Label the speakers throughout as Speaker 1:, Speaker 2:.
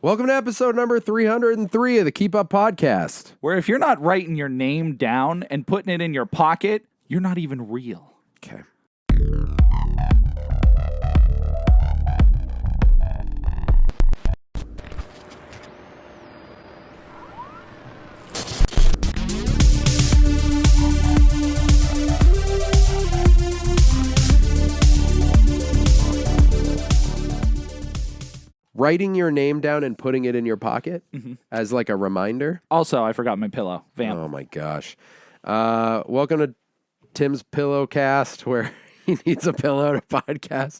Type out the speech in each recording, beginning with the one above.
Speaker 1: Welcome to episode number 303 of the Keep Up Podcast.
Speaker 2: Where if you're not writing your name down and putting it in your pocket, you're not even real.
Speaker 1: Okay. Writing your name down and putting it in your pocket as like a reminder.
Speaker 2: Also, I forgot my pillow. Vamp.
Speaker 1: Oh my gosh. Welcome to Tim's Pillow Cast, where he needs a pillow to podcast.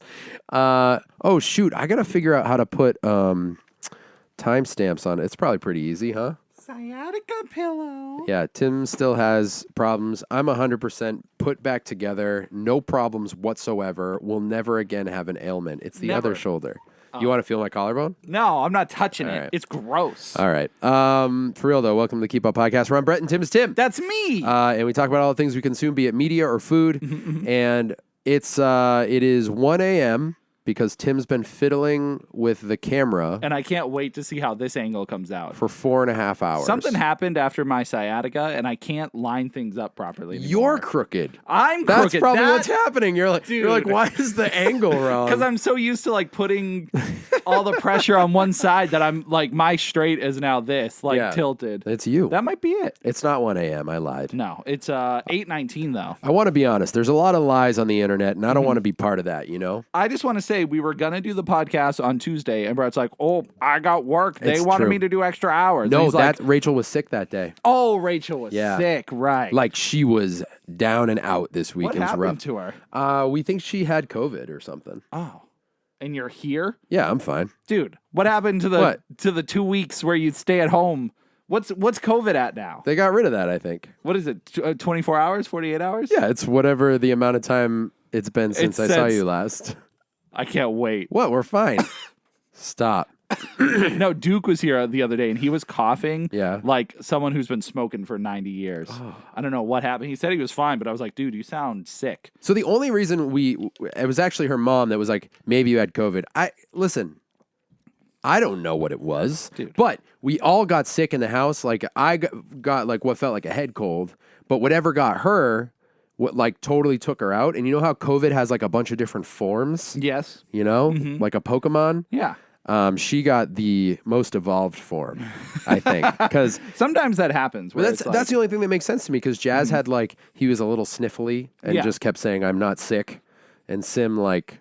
Speaker 1: Oh shoot, I gotta figure out how to put timestamps on it. It's probably pretty easy, huh?
Speaker 2: Sciatica pillow.
Speaker 1: Yeah, Tim still has problems. I'm 100% put back together. No problems whatsoever. Will never again have an ailment. It's the other shoulder. You want to feel my collarbone?
Speaker 2: No, I'm not touching it.
Speaker 1: Right.
Speaker 2: It's gross.
Speaker 1: All right. For real, though, welcome to the Keep Up Podcast. We're on Brett and Tim is Tim.
Speaker 2: That's me.
Speaker 1: And we talk about all the things we consume, be it media or food. And it is 1 a.m. because Tim's been fiddling with the camera
Speaker 2: And I can't wait to see how this angle comes out.
Speaker 1: for 4.5 hours.
Speaker 2: Something happened after my sciatica, and I can't line things up properly anymore.
Speaker 1: You're crooked.
Speaker 2: I'm
Speaker 1: That's
Speaker 2: crooked.
Speaker 1: probably what's happening. You're like, why is the angle wrong?
Speaker 2: Because I'm so used to like putting all the pressure on one side that I'm like my straight is now this tilted.
Speaker 1: It's you.
Speaker 2: That might be it.
Speaker 1: It's not 1 a.m. I lied.
Speaker 2: No, it's 8:19 though.
Speaker 1: I want to be honest. There's a lot of lies on the internet, and I don't want to be part of that, you know?
Speaker 2: I just want to say we were gonna do the podcast on Tuesday, and Brett's like, "Oh, I got work. They
Speaker 1: It's
Speaker 2: wanted
Speaker 1: true.
Speaker 2: me to do extra hours." And
Speaker 1: No,
Speaker 2: he's like,
Speaker 1: Rachel was sick that day.
Speaker 2: "Oh, Rachel was sick, right?
Speaker 1: Like she was down and out this week.
Speaker 2: what
Speaker 1: It was
Speaker 2: happened
Speaker 1: rough.
Speaker 2: to her?
Speaker 1: We think she had COVID or something.
Speaker 2: Oh, and you're here,
Speaker 1: Yeah, I'm fine.
Speaker 2: dude. What happened to the
Speaker 1: What?
Speaker 2: to the 2 weeks where you'd stay at home? What's COVID at now?
Speaker 1: They got rid of that, I think.
Speaker 2: What is it? 24 hours? 48 hours?
Speaker 1: Yeah, it's whatever the amount of time it's been since I saw you last.
Speaker 2: I can't wait.
Speaker 1: What? We're fine. Stop.
Speaker 2: No, Duke was here the other day, and he was coughing
Speaker 1: Yeah.
Speaker 2: like someone who's been smoking for 90 years. I don't know what happened. He said he was fine, but I was like, dude, you sound sick.
Speaker 1: So the only reason it was actually her mom that was like, maybe you had COVID. Listen, I don't know what it was,
Speaker 2: Dude.
Speaker 1: but we all got sick in the house. Like I got like what felt like a head cold, but whatever got her, what like totally took her out. And you know how COVID has like a bunch of different forms,
Speaker 2: Yes.
Speaker 1: you know, like a Pokemon.
Speaker 2: Yeah.
Speaker 1: She got the most evolved form, I think, because
Speaker 2: Sometimes that happens. Where
Speaker 1: that's the only thing that makes sense to me. Because Jazz had like he was a little sniffly and
Speaker 2: Yeah.
Speaker 1: just kept saying I'm not sick, and Sim like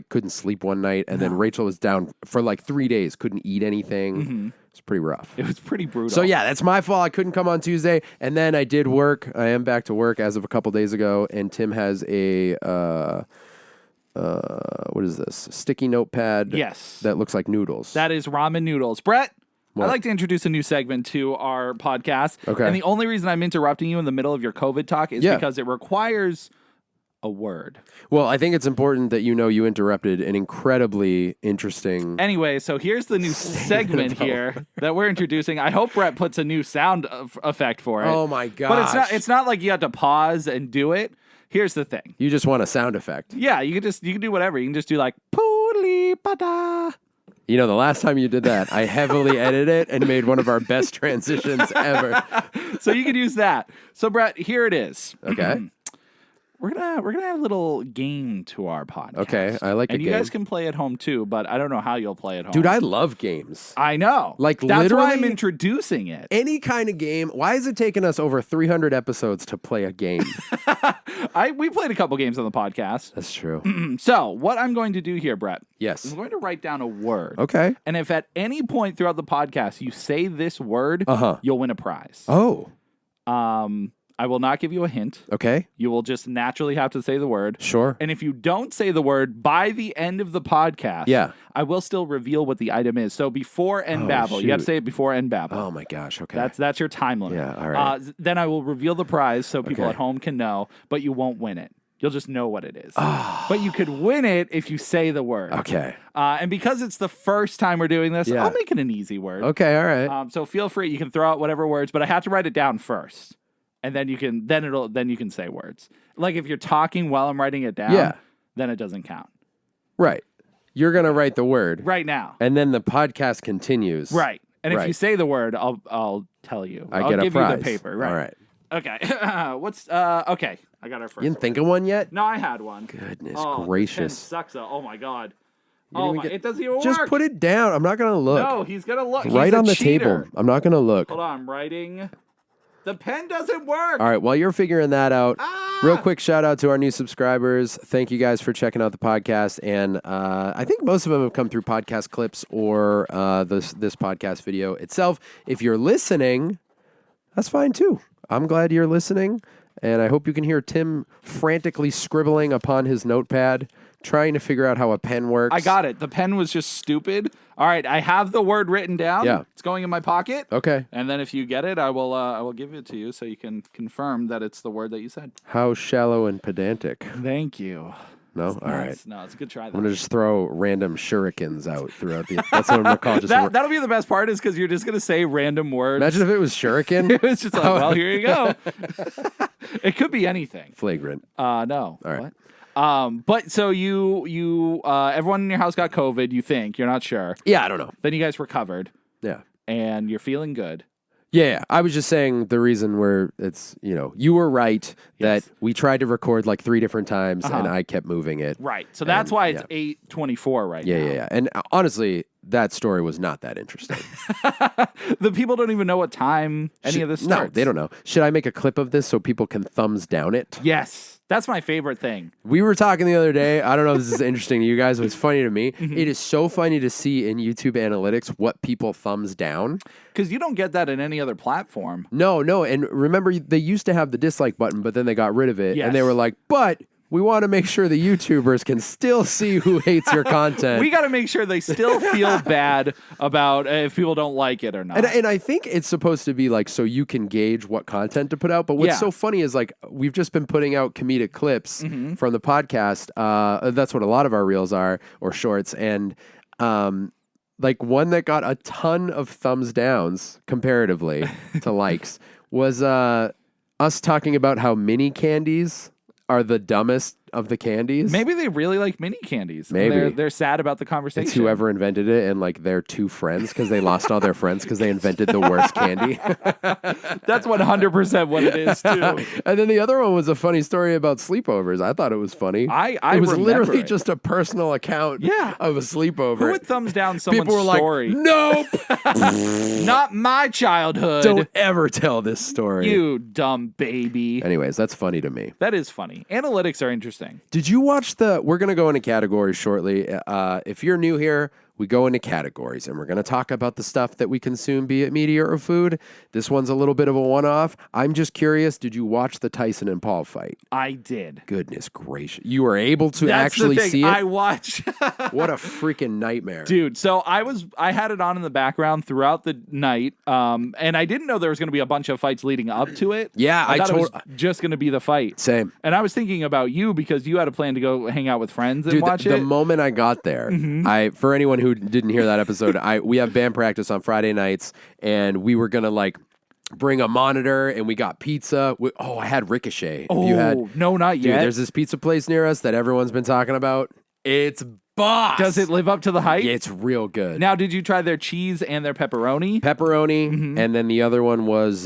Speaker 1: couldn't sleep one night, and then Rachel was down for like 3 days, couldn't eat anything. It's pretty rough.
Speaker 2: it was pretty brutal.
Speaker 1: So yeah, that's my fault. I couldn't come on Tuesday, and then I did work. I am back to work as of a couple days ago, and Tim has a what is this? Sticky notepad.
Speaker 2: Yes.
Speaker 1: that looks like noodles.
Speaker 2: That is ramen noodles. Brett,
Speaker 1: What?
Speaker 2: I'd like to introduce a new segment to our podcast.
Speaker 1: Okay.
Speaker 2: And the only reason I'm interrupting you in the middle of your COVID talk is
Speaker 1: Yeah.
Speaker 2: because it requires a word.
Speaker 1: Well, I think it's important that you know you interrupted an incredibly interesting.
Speaker 2: Anyway, so here's the new segment here that we're introducing. I hope Brett puts a new sound effect for it.
Speaker 1: Oh my gosh!
Speaker 2: But it's not like you have to pause and do it. Here's the thing.
Speaker 1: You just want a sound effect.
Speaker 2: Yeah, you can do whatever. You can just do like poodly pada.
Speaker 1: You know, the last time you did that, I heavily edited it and made one of our best transitions ever.
Speaker 2: So you can use that. So Brett, here it is.
Speaker 1: Okay.
Speaker 2: We're gonna have a little game to our podcast.
Speaker 1: Okay, I like a
Speaker 2: and you
Speaker 1: game.
Speaker 2: guys can play at home too, but I don't know how you'll play at home.
Speaker 1: Dude, I love games.
Speaker 2: I know.
Speaker 1: Like,
Speaker 2: that's why
Speaker 1: literally-
Speaker 2: I'm introducing it.
Speaker 1: Any kind of game. Why is it taking us over 300 episodes to play a game?
Speaker 2: We played a couple games on the podcast.
Speaker 1: That's true.
Speaker 2: So what I'm going to do here, Brett, is
Speaker 1: Yes.
Speaker 2: I'm going to write down a word.
Speaker 1: Okay.
Speaker 2: And if at any point throughout the podcast you say this word, you'll win a prize.
Speaker 1: Oh,
Speaker 2: I will not give you a hint.
Speaker 1: okay.
Speaker 2: You will just naturally have to say the word.
Speaker 1: Sure.
Speaker 2: And if you don't say the word by the end of the podcast,
Speaker 1: Yeah.
Speaker 2: I will still reveal what the item is. So before end babble, you have to
Speaker 1: shoot.
Speaker 2: say it before end babble.
Speaker 1: Oh my gosh. Okay.
Speaker 2: That's your time limit.
Speaker 1: Yeah, all right.
Speaker 2: Then I will reveal the prize so people
Speaker 1: Okay.
Speaker 2: at home can know, but you won't win it. You'll just know what it is. But you could win it if you say the word.
Speaker 1: okay.
Speaker 2: And because it's the first time we're doing this,
Speaker 1: Yeah.
Speaker 2: I'll make it an easy word.
Speaker 1: Okay. All right.
Speaker 2: So feel free. You can throw out whatever words, but I have to write it down first, and then you can say words. Like if you're talking while I'm writing it down,
Speaker 1: Yeah.
Speaker 2: then it doesn't count.
Speaker 1: Right. You're going to write the word.
Speaker 2: Right now.
Speaker 1: And then the podcast continues.
Speaker 2: Right. And if
Speaker 1: Right.
Speaker 2: you say the word, I'll tell you.
Speaker 1: I
Speaker 2: I'll
Speaker 1: get a
Speaker 2: give
Speaker 1: prize.
Speaker 2: you the paper. Right.
Speaker 1: All right.
Speaker 2: Okay. Okay. I got our first
Speaker 1: You didn't think of one yet?
Speaker 2: No, I had one.
Speaker 1: Goodness
Speaker 2: Oh,
Speaker 1: gracious.
Speaker 2: This pen sucks. Oh my God.
Speaker 1: didn't even
Speaker 2: It doesn't even
Speaker 1: Just
Speaker 2: work.
Speaker 1: put it down. I'm not going to look.
Speaker 2: No, he's going to look.
Speaker 1: Right
Speaker 2: He's a
Speaker 1: on the
Speaker 2: cheater.
Speaker 1: table. I'm not going to look.
Speaker 2: Hold on, I'm writing. The pen doesn't work.
Speaker 1: All right, while you're figuring that out, real quick shout out to our new subscribers. Thank you guys for checking out the podcast. And I think most of them have come through podcast clips or this podcast video itself. If you're listening, that's fine too. I'm glad you're listening. And I hope you can hear Tim frantically scribbling upon his notepad, trying to figure out how a pen works.
Speaker 2: I got it. The pen was just stupid. All right, I have the word written down.
Speaker 1: Yeah.
Speaker 2: It's going in my pocket.
Speaker 1: Okay.
Speaker 2: And then if you get it, I will give it to you so you can confirm that it's the word that you said.
Speaker 1: How shallow and pedantic.
Speaker 2: Thank you.
Speaker 1: No? All right.
Speaker 2: No, it's a good try.
Speaker 1: I'm going to just throw random shurikens out throughout the... That's what I'm going to call just...
Speaker 2: That'll be the best part is because you're just going to say random words.
Speaker 1: Imagine if it was shuriken.
Speaker 2: It was just like, well, here you go. It could be anything.
Speaker 1: Flagrant.
Speaker 2: No.
Speaker 1: All right.
Speaker 2: What? But so you everyone in your house got COVID, you think. You're not sure.
Speaker 1: Yeah, I don't know.
Speaker 2: Then you guys recovered
Speaker 1: Yeah.
Speaker 2: and you're feeling good.
Speaker 1: Yeah, I was just saying the reason where it's, you were right that we tried to record like 3 different times and I kept moving it.
Speaker 2: Right. So that's why it's 8:24 right now.
Speaker 1: Yeah. And honestly, that story was not that interesting.
Speaker 2: The people don't even know what time any of this starts.
Speaker 1: No, they don't know. Should I make a clip of this so people can thumbs down it?
Speaker 2: Yes. That's my favorite thing.
Speaker 1: We were talking the other day. I don't know if this is interesting to you guys, but it's funny to me. It is so funny to see in YouTube analytics what people thumbs down.
Speaker 2: Because you don't get that in any other platform.
Speaker 1: No. And remember, they used to have the dislike button, but then they got rid of it.
Speaker 2: Yes.
Speaker 1: And they were like, but we want to make sure the YouTubers can still see who hates your content.
Speaker 2: We got to make sure they still feel bad about if people don't like it or not.
Speaker 1: And I think it's supposed to be like so you can gauge what content to put out. But what's so funny is like we've just been putting out comedic clips from the podcast. That's what a lot of our reels are or shorts. And like one that got a ton of thumbs downs comparatively to likes was us talking about how mini candies are the dumbest of the candies.
Speaker 2: Maybe they really like mini candies.
Speaker 1: Maybe.
Speaker 2: They're sad about the conversation.
Speaker 1: It's whoever invented it and like their 2 friends because they lost all their friends because they invented the worst candy.
Speaker 2: That's 100% what it is too.
Speaker 1: And then the other one was a funny story about sleepovers. I thought it was funny.
Speaker 2: It
Speaker 1: was
Speaker 2: remember
Speaker 1: literally
Speaker 2: it.
Speaker 1: just a personal account of a sleepover.
Speaker 2: Who would thumbs down someone's
Speaker 1: People were
Speaker 2: story?
Speaker 1: like, nope.
Speaker 2: Not my childhood.
Speaker 1: Don't ever tell this story.
Speaker 2: You dumb baby.
Speaker 1: Anyways, that's funny to me.
Speaker 2: That is funny. Analytics are interesting.
Speaker 1: Did you watch we're going to go into categories shortly. If you're new here, we go into categories and we're going to talk about the stuff that we consume, be it media or food. This one's a little bit of a one-off. I'm just curious, did you watch the Tyson and Paul fight?
Speaker 2: I did.
Speaker 1: Goodness gracious. You were able to
Speaker 2: That's
Speaker 1: actually
Speaker 2: the thing.
Speaker 1: see it?
Speaker 2: I watched.
Speaker 1: What a freaking nightmare.
Speaker 2: Dude, so I had it on in the background throughout the night, and I didn't know there was going to be a bunch of fights leading up to it.
Speaker 1: Yeah,
Speaker 2: I thought it was just going to be the fight.
Speaker 1: Same.
Speaker 2: And I was thinking about you because you had a plan to go hang out with friends and watch
Speaker 1: the
Speaker 2: it.
Speaker 1: moment I got there, for anyone who didn't hear that episode, we have band practice on Friday nights, and we were gonna like bring a monitor, and we got pizza. I had Ricochet.
Speaker 2: No, not
Speaker 1: Dude,
Speaker 2: yet.
Speaker 1: there's this pizza place near us that everyone's been talking about. It's boss.
Speaker 2: Does it live up to the hype?
Speaker 1: Yeah, it's real good.
Speaker 2: Now, did you try their cheese and their pepperoni?
Speaker 1: Pepperoni, and then the other one was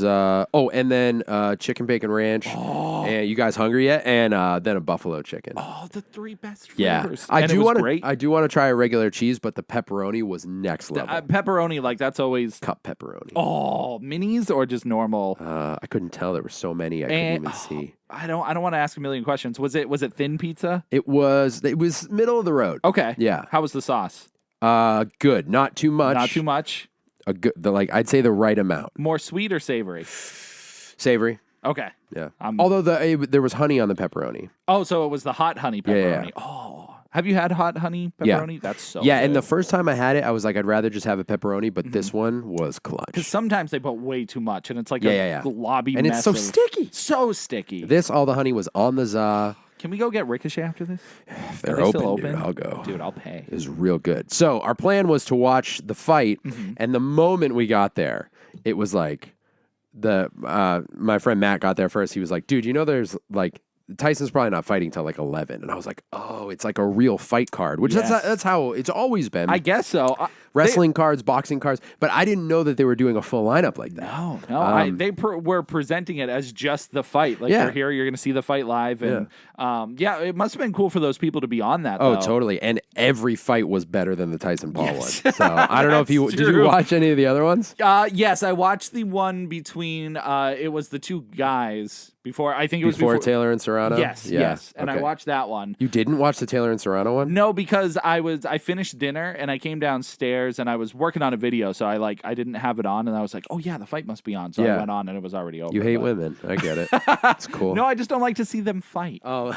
Speaker 1: chicken bacon ranch. And you guys hungry yet? And then a buffalo chicken.
Speaker 2: Oh, the 3 best
Speaker 1: Yeah,
Speaker 2: flavors.
Speaker 1: I
Speaker 2: And
Speaker 1: do
Speaker 2: want
Speaker 1: to try a regular cheese, but the pepperoni was next level.
Speaker 2: Pepperoni, like that's always
Speaker 1: Cup pepperoni.
Speaker 2: Oh, minis or just normal?
Speaker 1: I couldn't tell. There were so many I couldn't even see.
Speaker 2: I don't want to ask a million questions. Was it thin pizza?
Speaker 1: It was middle of the road.
Speaker 2: Okay.
Speaker 1: Yeah.
Speaker 2: How was the sauce?
Speaker 1: Good. Not too much.
Speaker 2: Not too much.
Speaker 1: I'd say the right amount.
Speaker 2: More sweet or savory?
Speaker 1: Savory.
Speaker 2: Okay.
Speaker 1: Yeah. Although there was honey on the pepperoni.
Speaker 2: Oh, so it was the hot honey pepperoni.
Speaker 1: Yeah.
Speaker 2: Oh, have you had hot honey pepperoni?
Speaker 1: Yeah.
Speaker 2: That's so
Speaker 1: Yeah,
Speaker 2: good.
Speaker 1: and the first time I had it, I was like, I'd rather just have a pepperoni, but this one was clutch.
Speaker 2: Because sometimes they put way too much, and it's like
Speaker 1: a
Speaker 2: globby
Speaker 1: and
Speaker 2: mess.
Speaker 1: it's so sticky.
Speaker 2: So sticky.
Speaker 1: All the honey was on the za.
Speaker 2: Can we go get Ricochet after this?
Speaker 1: If they're
Speaker 2: Are they
Speaker 1: open,
Speaker 2: still
Speaker 1: dude,
Speaker 2: open?
Speaker 1: I'll go.
Speaker 2: Dude, I'll pay.
Speaker 1: It was real good. So our plan was to watch the fight, and the moment we got there, it was like my friend Matt got there first. He was like, dude, there's like Tyson's probably not fighting till like 11. And I was like, oh, it's like a real fight card, which that's how it's always been.
Speaker 2: I guess so.
Speaker 1: Wrestling cards, boxing cards, but I didn't know that they were doing a full lineup like that.
Speaker 2: No. They were presenting it as just the fight. Like you're here, you're going to see the fight live, and it must have been cool for those people to be on that.
Speaker 1: Oh, totally. And every fight was better than the Tyson Paul one. So I don't know if did you watch any of the other ones?
Speaker 2: Yes, I watched the one between it was the two guys before. I think it was before
Speaker 1: Taylor and Serrano.
Speaker 2: Yes, and I watched that one.
Speaker 1: You didn't watch the Taylor and Serrano one?
Speaker 2: No, because I finished dinner and I came downstairs and I was working on a video, so I didn't have it on, and I was like, oh yeah, the fight must be on. So I went on and it was already over.
Speaker 1: You hate women. I get it. It's cool.
Speaker 2: No, I just don't like to see them fight.
Speaker 1: Oh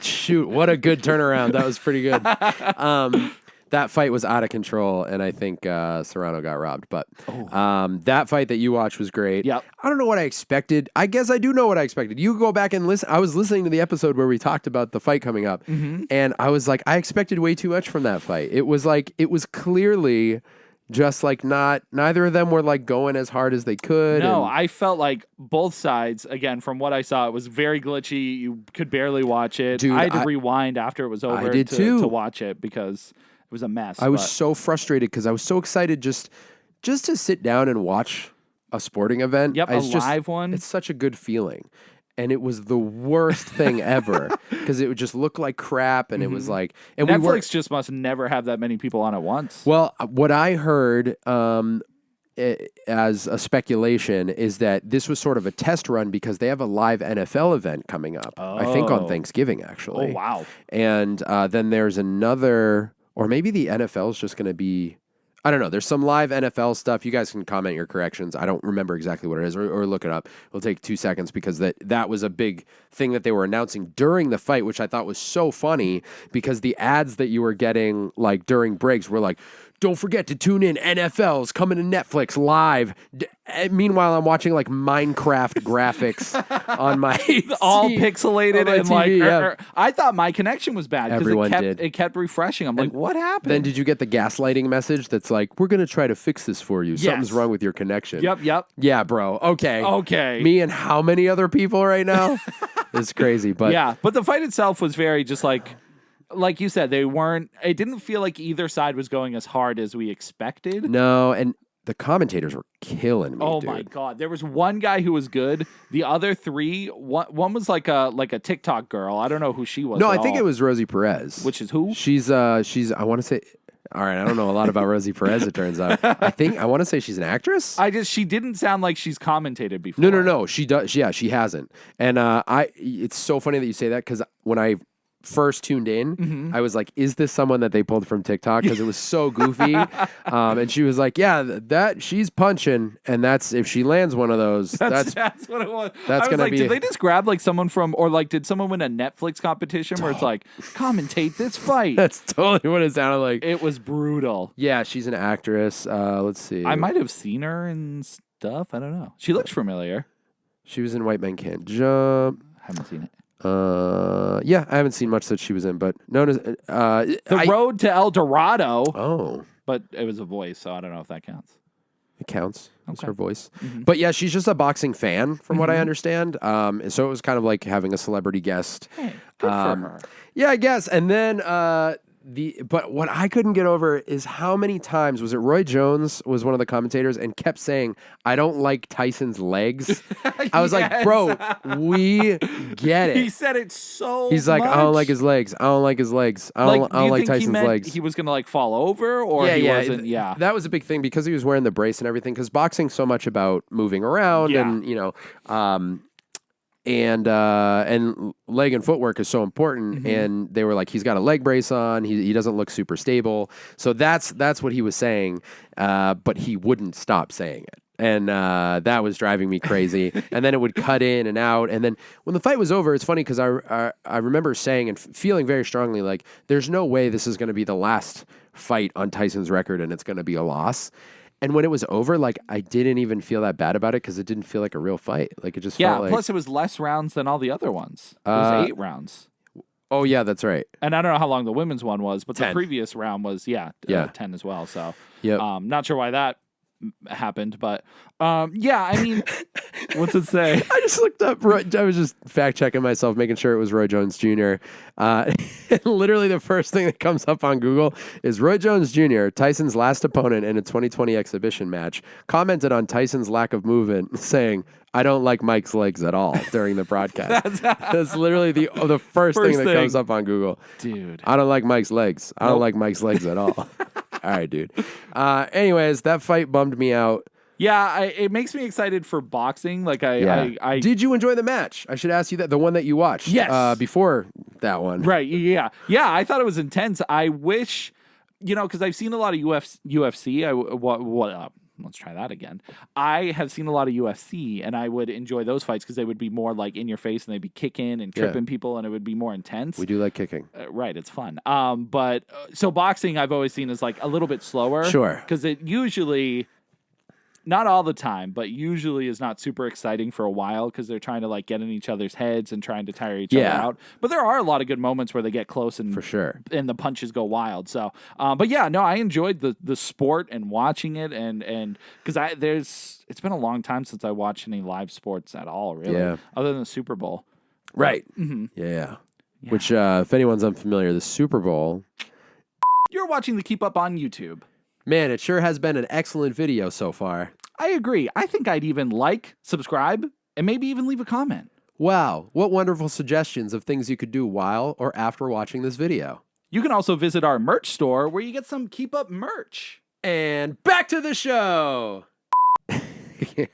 Speaker 1: shoot. What a good turnaround. That was pretty good. That fight was out of control, and I think Serrano got robbed. But that fight that you watched was great.
Speaker 2: Yep.
Speaker 1: I don't know what I expected. I guess I do know what I expected. You go back and listen. I was listening to the episode where we talked about the fight coming up, and I was like, I expected way too much from that fight. It was clearly just like neither of them were like going as hard as they could.
Speaker 2: No, I felt like both sides, again, from what I saw, it was very glitchy. You could barely watch it.
Speaker 1: Dude,
Speaker 2: I had to rewind after it was over to watch it because it was a mess.
Speaker 1: I was so frustrated because I was so excited just to sit down and watch a sporting event.
Speaker 2: Yep, live one.
Speaker 1: It's such a good feeling. And it was the worst thing ever because it would just look like crap. And it was like... And
Speaker 2: Netflix just must never have that many people on at once.
Speaker 1: Well, what I heard as a speculation is that this was sort of a test run because they have a live NFL event coming up. I think on Thanksgiving, actually.
Speaker 2: Oh, wow.
Speaker 1: And then there's another... Or maybe the NFL is just going to be... I don't know. There's some live NFL stuff. You guys can comment your corrections. I don't remember exactly what it is, or look it up. It'll take 2 seconds because that was a big thing that they were announcing during the fight, which I thought was so funny because the ads that you were getting like during breaks were like, don't forget to tune in. NFL's coming to Netflix live. Meanwhile, I'm watching like Minecraft graphics on my
Speaker 2: all pixelated
Speaker 1: on my
Speaker 2: and
Speaker 1: TV,
Speaker 2: like. I thought my connection was bad because it kept refreshing. I'm like, what happened?
Speaker 1: Then did you get the gaslighting message that's like, we're gonna try to fix this for you?
Speaker 2: Yes.
Speaker 1: Something's wrong with your connection.
Speaker 2: Yep.
Speaker 1: Yeah, bro. Okay.
Speaker 2: Okay.
Speaker 1: Me and how many other people right now? It's crazy, but
Speaker 2: yeah. But the fight itself was very just like you said, it didn't feel like either side was going as hard as we expected.
Speaker 1: No, and the commentators were killing me.
Speaker 2: Oh my God. There was one guy who was good. The other three, one was like a TikTok girl. I don't know who she was.
Speaker 1: No, I think it was Rosie Perez.
Speaker 2: Which is who?
Speaker 1: She's I want to say, all right, I don't know a lot about Rosie Perez, it turns out. I want to say she's an actress.
Speaker 2: She didn't sound like she's commentated before.
Speaker 1: No. She does. Yeah, she hasn't. And it's so funny that you say that because when I first tuned in, I was like, is this someone that they pulled from TikTok? Because it was so goofy. And she was like, yeah, that she's punching, and that's if she lands one of those, that's
Speaker 2: what it was.
Speaker 1: That's gonna be.
Speaker 2: Did they just grab like someone from, or like did someone win a Netflix competition where it's like, commentate this fight?
Speaker 1: That's totally what it sounded like.
Speaker 2: It was brutal.
Speaker 1: Yeah, she's an actress. Let's see.
Speaker 2: I might have seen her and stuff. I don't know. She looks familiar.
Speaker 1: She was in White Men Can't Jump.
Speaker 2: Haven't seen it.
Speaker 1: Yeah, I haven't seen much that she was in, but known as
Speaker 2: The Road to El Dorado.
Speaker 1: Oh,
Speaker 2: but it was a voice, so I don't know if that counts.
Speaker 1: It counts. It's her voice. But yeah, she's just a boxing fan, from what I understand. So it was kind of like having a celebrity guest.
Speaker 2: Hey, good for her.
Speaker 1: Yeah, I guess. And then but what I couldn't get over is how many times was it Roy Jones was one of the commentators and kept saying, I don't like Tyson's legs. I was like, bro, we get it.
Speaker 2: He said it so
Speaker 1: He's like,
Speaker 2: much.
Speaker 1: I don't like his legs. I don't like his legs. I don't like Tyson's legs.
Speaker 2: He was going to like fall over or he wasn't? Yeah.
Speaker 1: That was a big thing because he was wearing the brace and everything because boxing's so much about moving around and, you know, and leg and footwork is so important. And they were like, he's got a leg brace on. He doesn't look super stable. So that's what he was saying. But he wouldn't stop saying it. And that was driving me crazy. And then it would cut in and out. And then when the fight was over, it's funny because I remember saying and feeling very strongly like, there's no way this is going to be the last fight on Tyson's record and it's going to be a loss. And when it was over, like, I didn't even feel that bad about it because it didn't feel like a real fight. Like, it just felt like...
Speaker 2: plus it was less rounds than all the other ones. It was 8 rounds.
Speaker 1: Oh, yeah, that's right.
Speaker 2: And I don't know how long the women's one was, but
Speaker 1: 10.
Speaker 2: The previous round was, 10 as well. So,
Speaker 1: yep.
Speaker 2: Not sure why that happened. But yeah, I mean, what's it say?
Speaker 1: I just looked up. I was just fact checking myself, making sure it was Roy Jones Jr. Literally, the first thing that comes up on Google is Roy Jones Jr., Tyson's last opponent in a 2020 exhibition match, commented on Tyson's lack of movement, saying, "I don't like Mike's legs at all" during the broadcast. That's literally the first thing that comes up on Google.
Speaker 2: Dude,
Speaker 1: I don't like Mike's legs. I don't like Mike's legs at all. All right, dude. Anyways, that fight bummed me out.
Speaker 2: Yeah, it makes me excited for boxing. Like I
Speaker 1: Did you enjoy the match? I should ask you that. The one that you watched.
Speaker 2: Yes.
Speaker 1: Before that one.
Speaker 2: Right. Yeah. I thought it was intense. I wish, because I've seen a lot of UFC. Let's try that again. I have seen a lot of UFC, and I would enjoy those fights because they would be more like in your face, and they'd be kicking and tripping people, and it would be more intense.
Speaker 1: We do like kicking.
Speaker 2: Right, it's fun. But so boxing, I've always seen as like a little bit slower.
Speaker 1: Sure.
Speaker 2: Because it usually, not all the time, but usually is not super exciting for a while because they're trying to like get in each other's heads and trying to tire each other out. But there are a lot of good moments where they get close and
Speaker 1: for sure,
Speaker 2: and the punches go wild. So, but yeah, no, I enjoyed the sport and watching it and because it's been a long time since I watched any live sports at all, really, other than the Super Bowl.
Speaker 1: Right. Yeah. Which, if anyone's unfamiliar, the Super Bowl.
Speaker 2: You're watching the Keep Up on YouTube.
Speaker 1: Man, it sure has been an excellent video so far.
Speaker 2: I agree. I think I'd even subscribe, and maybe even leave a comment.
Speaker 1: Wow, what wonderful suggestions of things you could do while or after watching this video.
Speaker 2: You can also visit our merch store where you get some Keep Up merch.
Speaker 1: And back to the show. I'm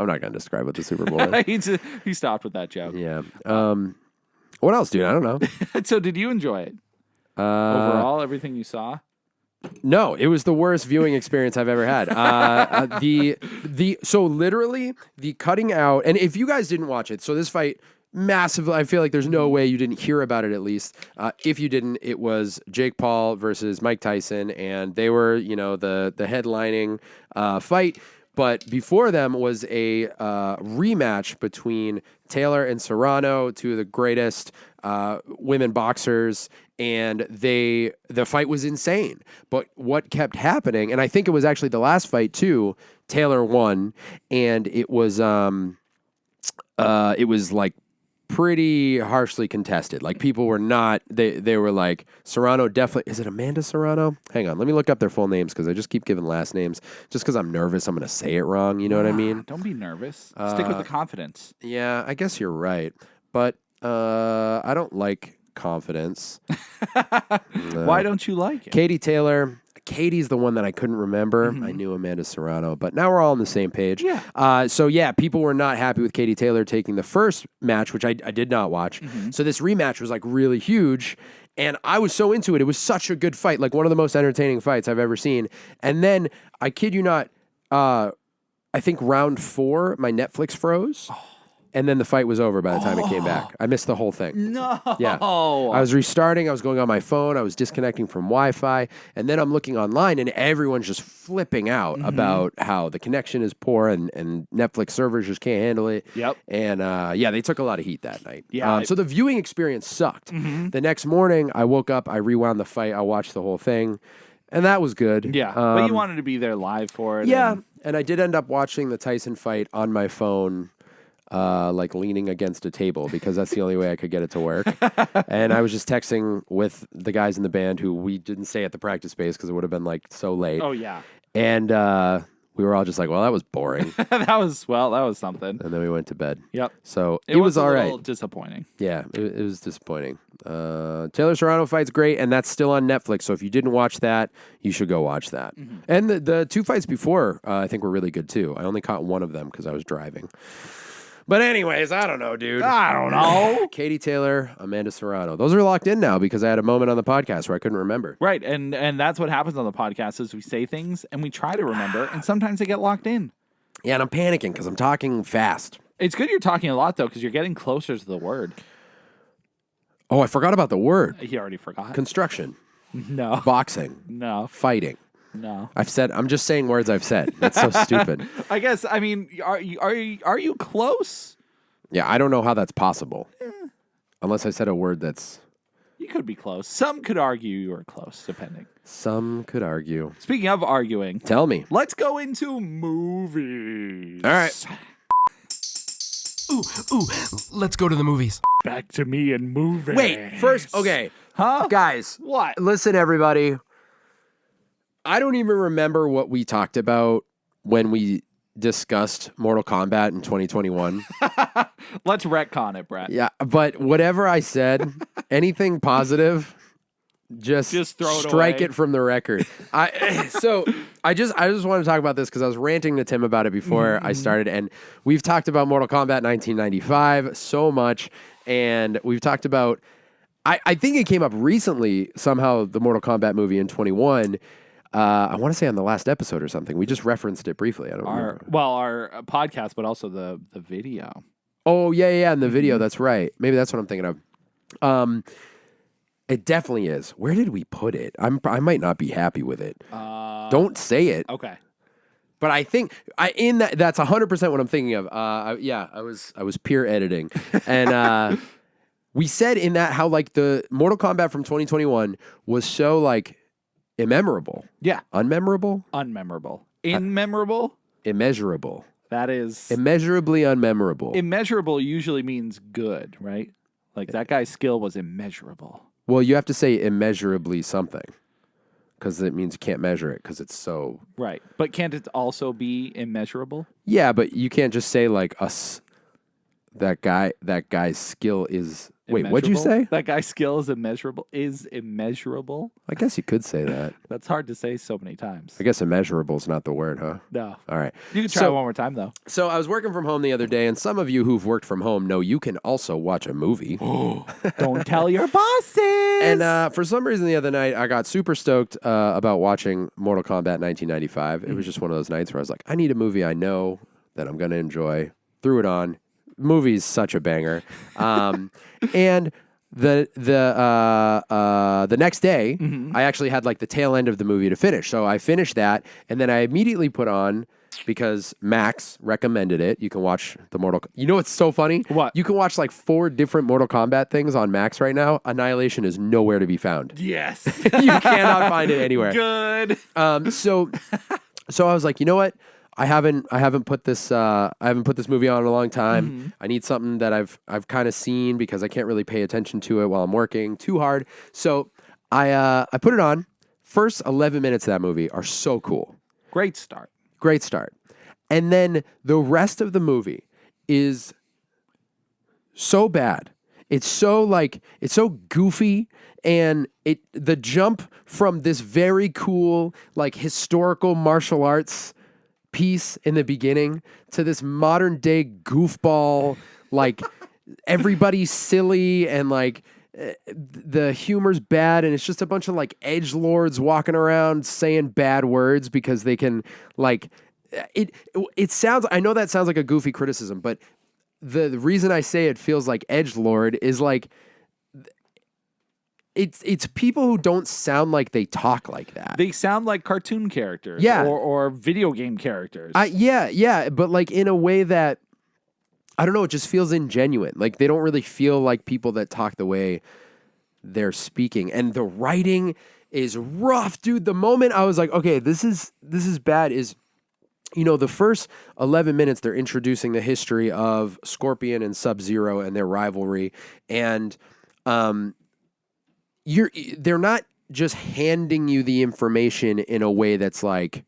Speaker 1: not going to describe what the Super Bowl is.
Speaker 2: He stopped with that joke.
Speaker 1: Yeah. What else, dude? I don't know.
Speaker 2: So did you enjoy it? Overall, everything you saw?
Speaker 1: No, it was the worst viewing experience I've ever had. So literally the cutting out, and if you guys didn't watch it, so this fight massively, I feel like there's no way you didn't hear about it at least. If you didn't, it was Jake Paul versus Mike Tyson, and they were, the headlining fight. But before them was a rematch between Taylor and Serrano, two of the greatest women boxers, and the fight was insane. But what kept happening, and I think it was actually the last fight too, Taylor won, and it was like pretty harshly contested. Like people were not, they were like, Serrano definitely, is it Amanda Serrano? Hang on, let me look up their full names because I just keep giving last names. Just because I'm nervous, I'm going to say it wrong. You know what I mean?
Speaker 2: Don't be nervous. Stick with the confidence.
Speaker 1: Yeah, I guess you're right. But I don't like confidence.
Speaker 2: Why don't you like it?
Speaker 1: Katie Taylor. Katie's the one that I couldn't remember. I knew Amanda Serrano, but now we're all on the same page.
Speaker 2: Yeah.
Speaker 1: So yeah, people were not happy with Katie Taylor taking the first match, which I did not watch. So this rematch was like really huge, and I was so into it. It was such a good fight, like one of the most entertaining fights I've ever seen. And then, I kid you not, I think round 4, my Netflix froze. And then the fight was over by the time it came back. I missed the whole thing.
Speaker 2: No.
Speaker 1: Yeah. I was restarting. I was going on my phone. I was disconnecting from Wi-Fi. And then I'm looking online, and everyone's just flipping out about how the connection is poor and Netflix servers just can't handle it.
Speaker 2: Yep.
Speaker 1: And they took a lot of heat that night.
Speaker 2: Yeah.
Speaker 1: So the viewing experience sucked. The next morning, I woke up. I rewound the fight. I watched the whole thing. And that was good.
Speaker 2: Yeah. But you wanted to be there live for it.
Speaker 1: Yeah. And I did end up watching the Tyson fight on my phone. Like leaning against a table because that's the only way I could get it to work. And I was just texting with the guys in the band who we didn't stay at the practice space because it would have been like so late.
Speaker 2: Oh, yeah.
Speaker 1: And we were all just like, well, that was boring.
Speaker 2: that was something.
Speaker 1: And then we went to bed.
Speaker 2: Yep.
Speaker 1: So it was all right.
Speaker 2: A little disappointing.
Speaker 1: Yeah, it was disappointing. Taylor Serrano fight's great, and that's still on Netflix. So if you didn't watch that, you should go watch that. And the 2 fights before, I think were really good too. I only caught one of them because I was driving. But anyways, I don't know, dude.
Speaker 2: I don't know.
Speaker 1: Katie Taylor, Amanda Serrano. Those are locked in now because I had a moment on the podcast where I couldn't remember.
Speaker 2: Right, and that's what happens on the podcast is we say things and we try to remember, and sometimes they get locked in.
Speaker 1: Yeah, and I'm panicking because I'm talking fast.
Speaker 2: It's good you're talking a lot, though, because you're getting closer to the word.
Speaker 1: Oh, I forgot about the word.
Speaker 2: You already forgot.
Speaker 1: Construction.
Speaker 2: No.
Speaker 1: Boxing.
Speaker 2: No.
Speaker 1: Fighting.
Speaker 2: No.
Speaker 1: I'm just saying words I've said. That's so stupid.
Speaker 2: I guess, I mean, are you close?
Speaker 1: Yeah, I don't know how that's possible. Unless I said a word that's
Speaker 2: You could be close. Some could argue you were close, depending.
Speaker 1: Some could argue.
Speaker 2: Speaking of arguing,
Speaker 1: tell me.
Speaker 2: Let's go into movies.
Speaker 1: All right.
Speaker 3: Ooh, let's go to the movies.
Speaker 2: Back to me and movies.
Speaker 1: Wait, first, okay.
Speaker 2: Huh?
Speaker 1: Guys.
Speaker 2: What?
Speaker 1: Listen, everybody. I don't even remember what we talked about when we discussed Mortal Kombat in 2021.
Speaker 2: Let's retcon it, Brett.
Speaker 1: Yeah, but whatever I said, anything positive, just
Speaker 2: throw it
Speaker 1: strike
Speaker 2: away.
Speaker 1: it from the record. I just want to talk about this because I was ranting to Tim about it before I started, and we've talked about Mortal Kombat 1995 so much, and we've talked about. I think it came up recently somehow, the Mortal Kombat movie in 21. I want to say on the last episode or something. We just referenced it briefly. I don't remember.
Speaker 2: Our podcast, but also the video.
Speaker 1: Oh, yeah, in the video. That's right. Maybe that's what I'm thinking of. It definitely is. Where did we put it? I might not be happy with it. Don't say it.
Speaker 2: Okay.
Speaker 1: But I think that's 100% what I'm thinking of. I was peer editing. And we said in that how like the Mortal Kombat from 2021 was so like immemorable.
Speaker 2: Yeah.
Speaker 1: Unmemorable?
Speaker 2: Unmemorable. Immemorable?
Speaker 1: Immeasurable.
Speaker 2: That is...
Speaker 1: Immeasurably unmemorable.
Speaker 2: Immeasurable usually means good, right? Like that guy's skill was immeasurable.
Speaker 1: Well, you have to say immeasurably something. Because it means you can't measure it because it's so...
Speaker 2: Right. But can't it also be immeasurable?
Speaker 1: Yeah, but you can't just say like that guy's skill is... Wait, what'd you say?
Speaker 2: That guy's skill is immeasurable. Is immeasurable?
Speaker 1: I guess you could say that.
Speaker 2: That's hard to say so many times.
Speaker 1: I guess immeasurable is not the word, huh?
Speaker 2: No.
Speaker 1: All right.
Speaker 2: You can try it one more time, though.
Speaker 1: So I was working from home the other day, and some of you who've worked from home know you can also watch a movie.
Speaker 2: Don't tell your bosses!
Speaker 1: And for some reason the other night, I got super stoked about watching Mortal Kombat 1995. It was just one of those nights where I was like, I need a movie I know that I'm going to enjoy. Threw it on. Movie's such a banger. And the next day, I actually had like the tail end of the movie to finish. So I finished that, and then I immediately put on, because Max recommended it. You can watch the Mortal. You know what's so funny?
Speaker 2: What?
Speaker 1: You can watch like 4 different Mortal Kombat things on Max right now. Annihilation is nowhere to be found.
Speaker 2: Yes.
Speaker 1: You cannot find it anywhere.
Speaker 2: Good.
Speaker 1: So I was like, you know what? I haven't put this movie on in a long time. I need something that I've kind of seen because I can't really pay attention to it while I'm working too hard. So I put it on. First 11 minutes of that movie are so cool.
Speaker 2: Great start.
Speaker 1: Great start. And then the rest of the movie is so bad. It's so goofy, and the jump from this very cool like historical martial arts piece in the beginning to this modern day goofball, like everybody's silly and like the humor's bad, and it's just a bunch of like edgelords walking around saying bad words because they can like it sounds, I know that sounds like a goofy criticism, but the reason I say it feels like edgelord is like it's people who don't sound like they talk like that.
Speaker 2: They sound like cartoon characters, or video game characters.
Speaker 1: Yeah, but like in a way that, I don't know, it just feels ingenuine. Like they don't really feel like people that talk the way they're speaking. And the writing is rough, dude. The moment I was like, okay, this is bad is, the first 11 minutes they're introducing the history of Scorpion and Sub-Zero and their rivalry, and they're not just handing you the information in a way that's like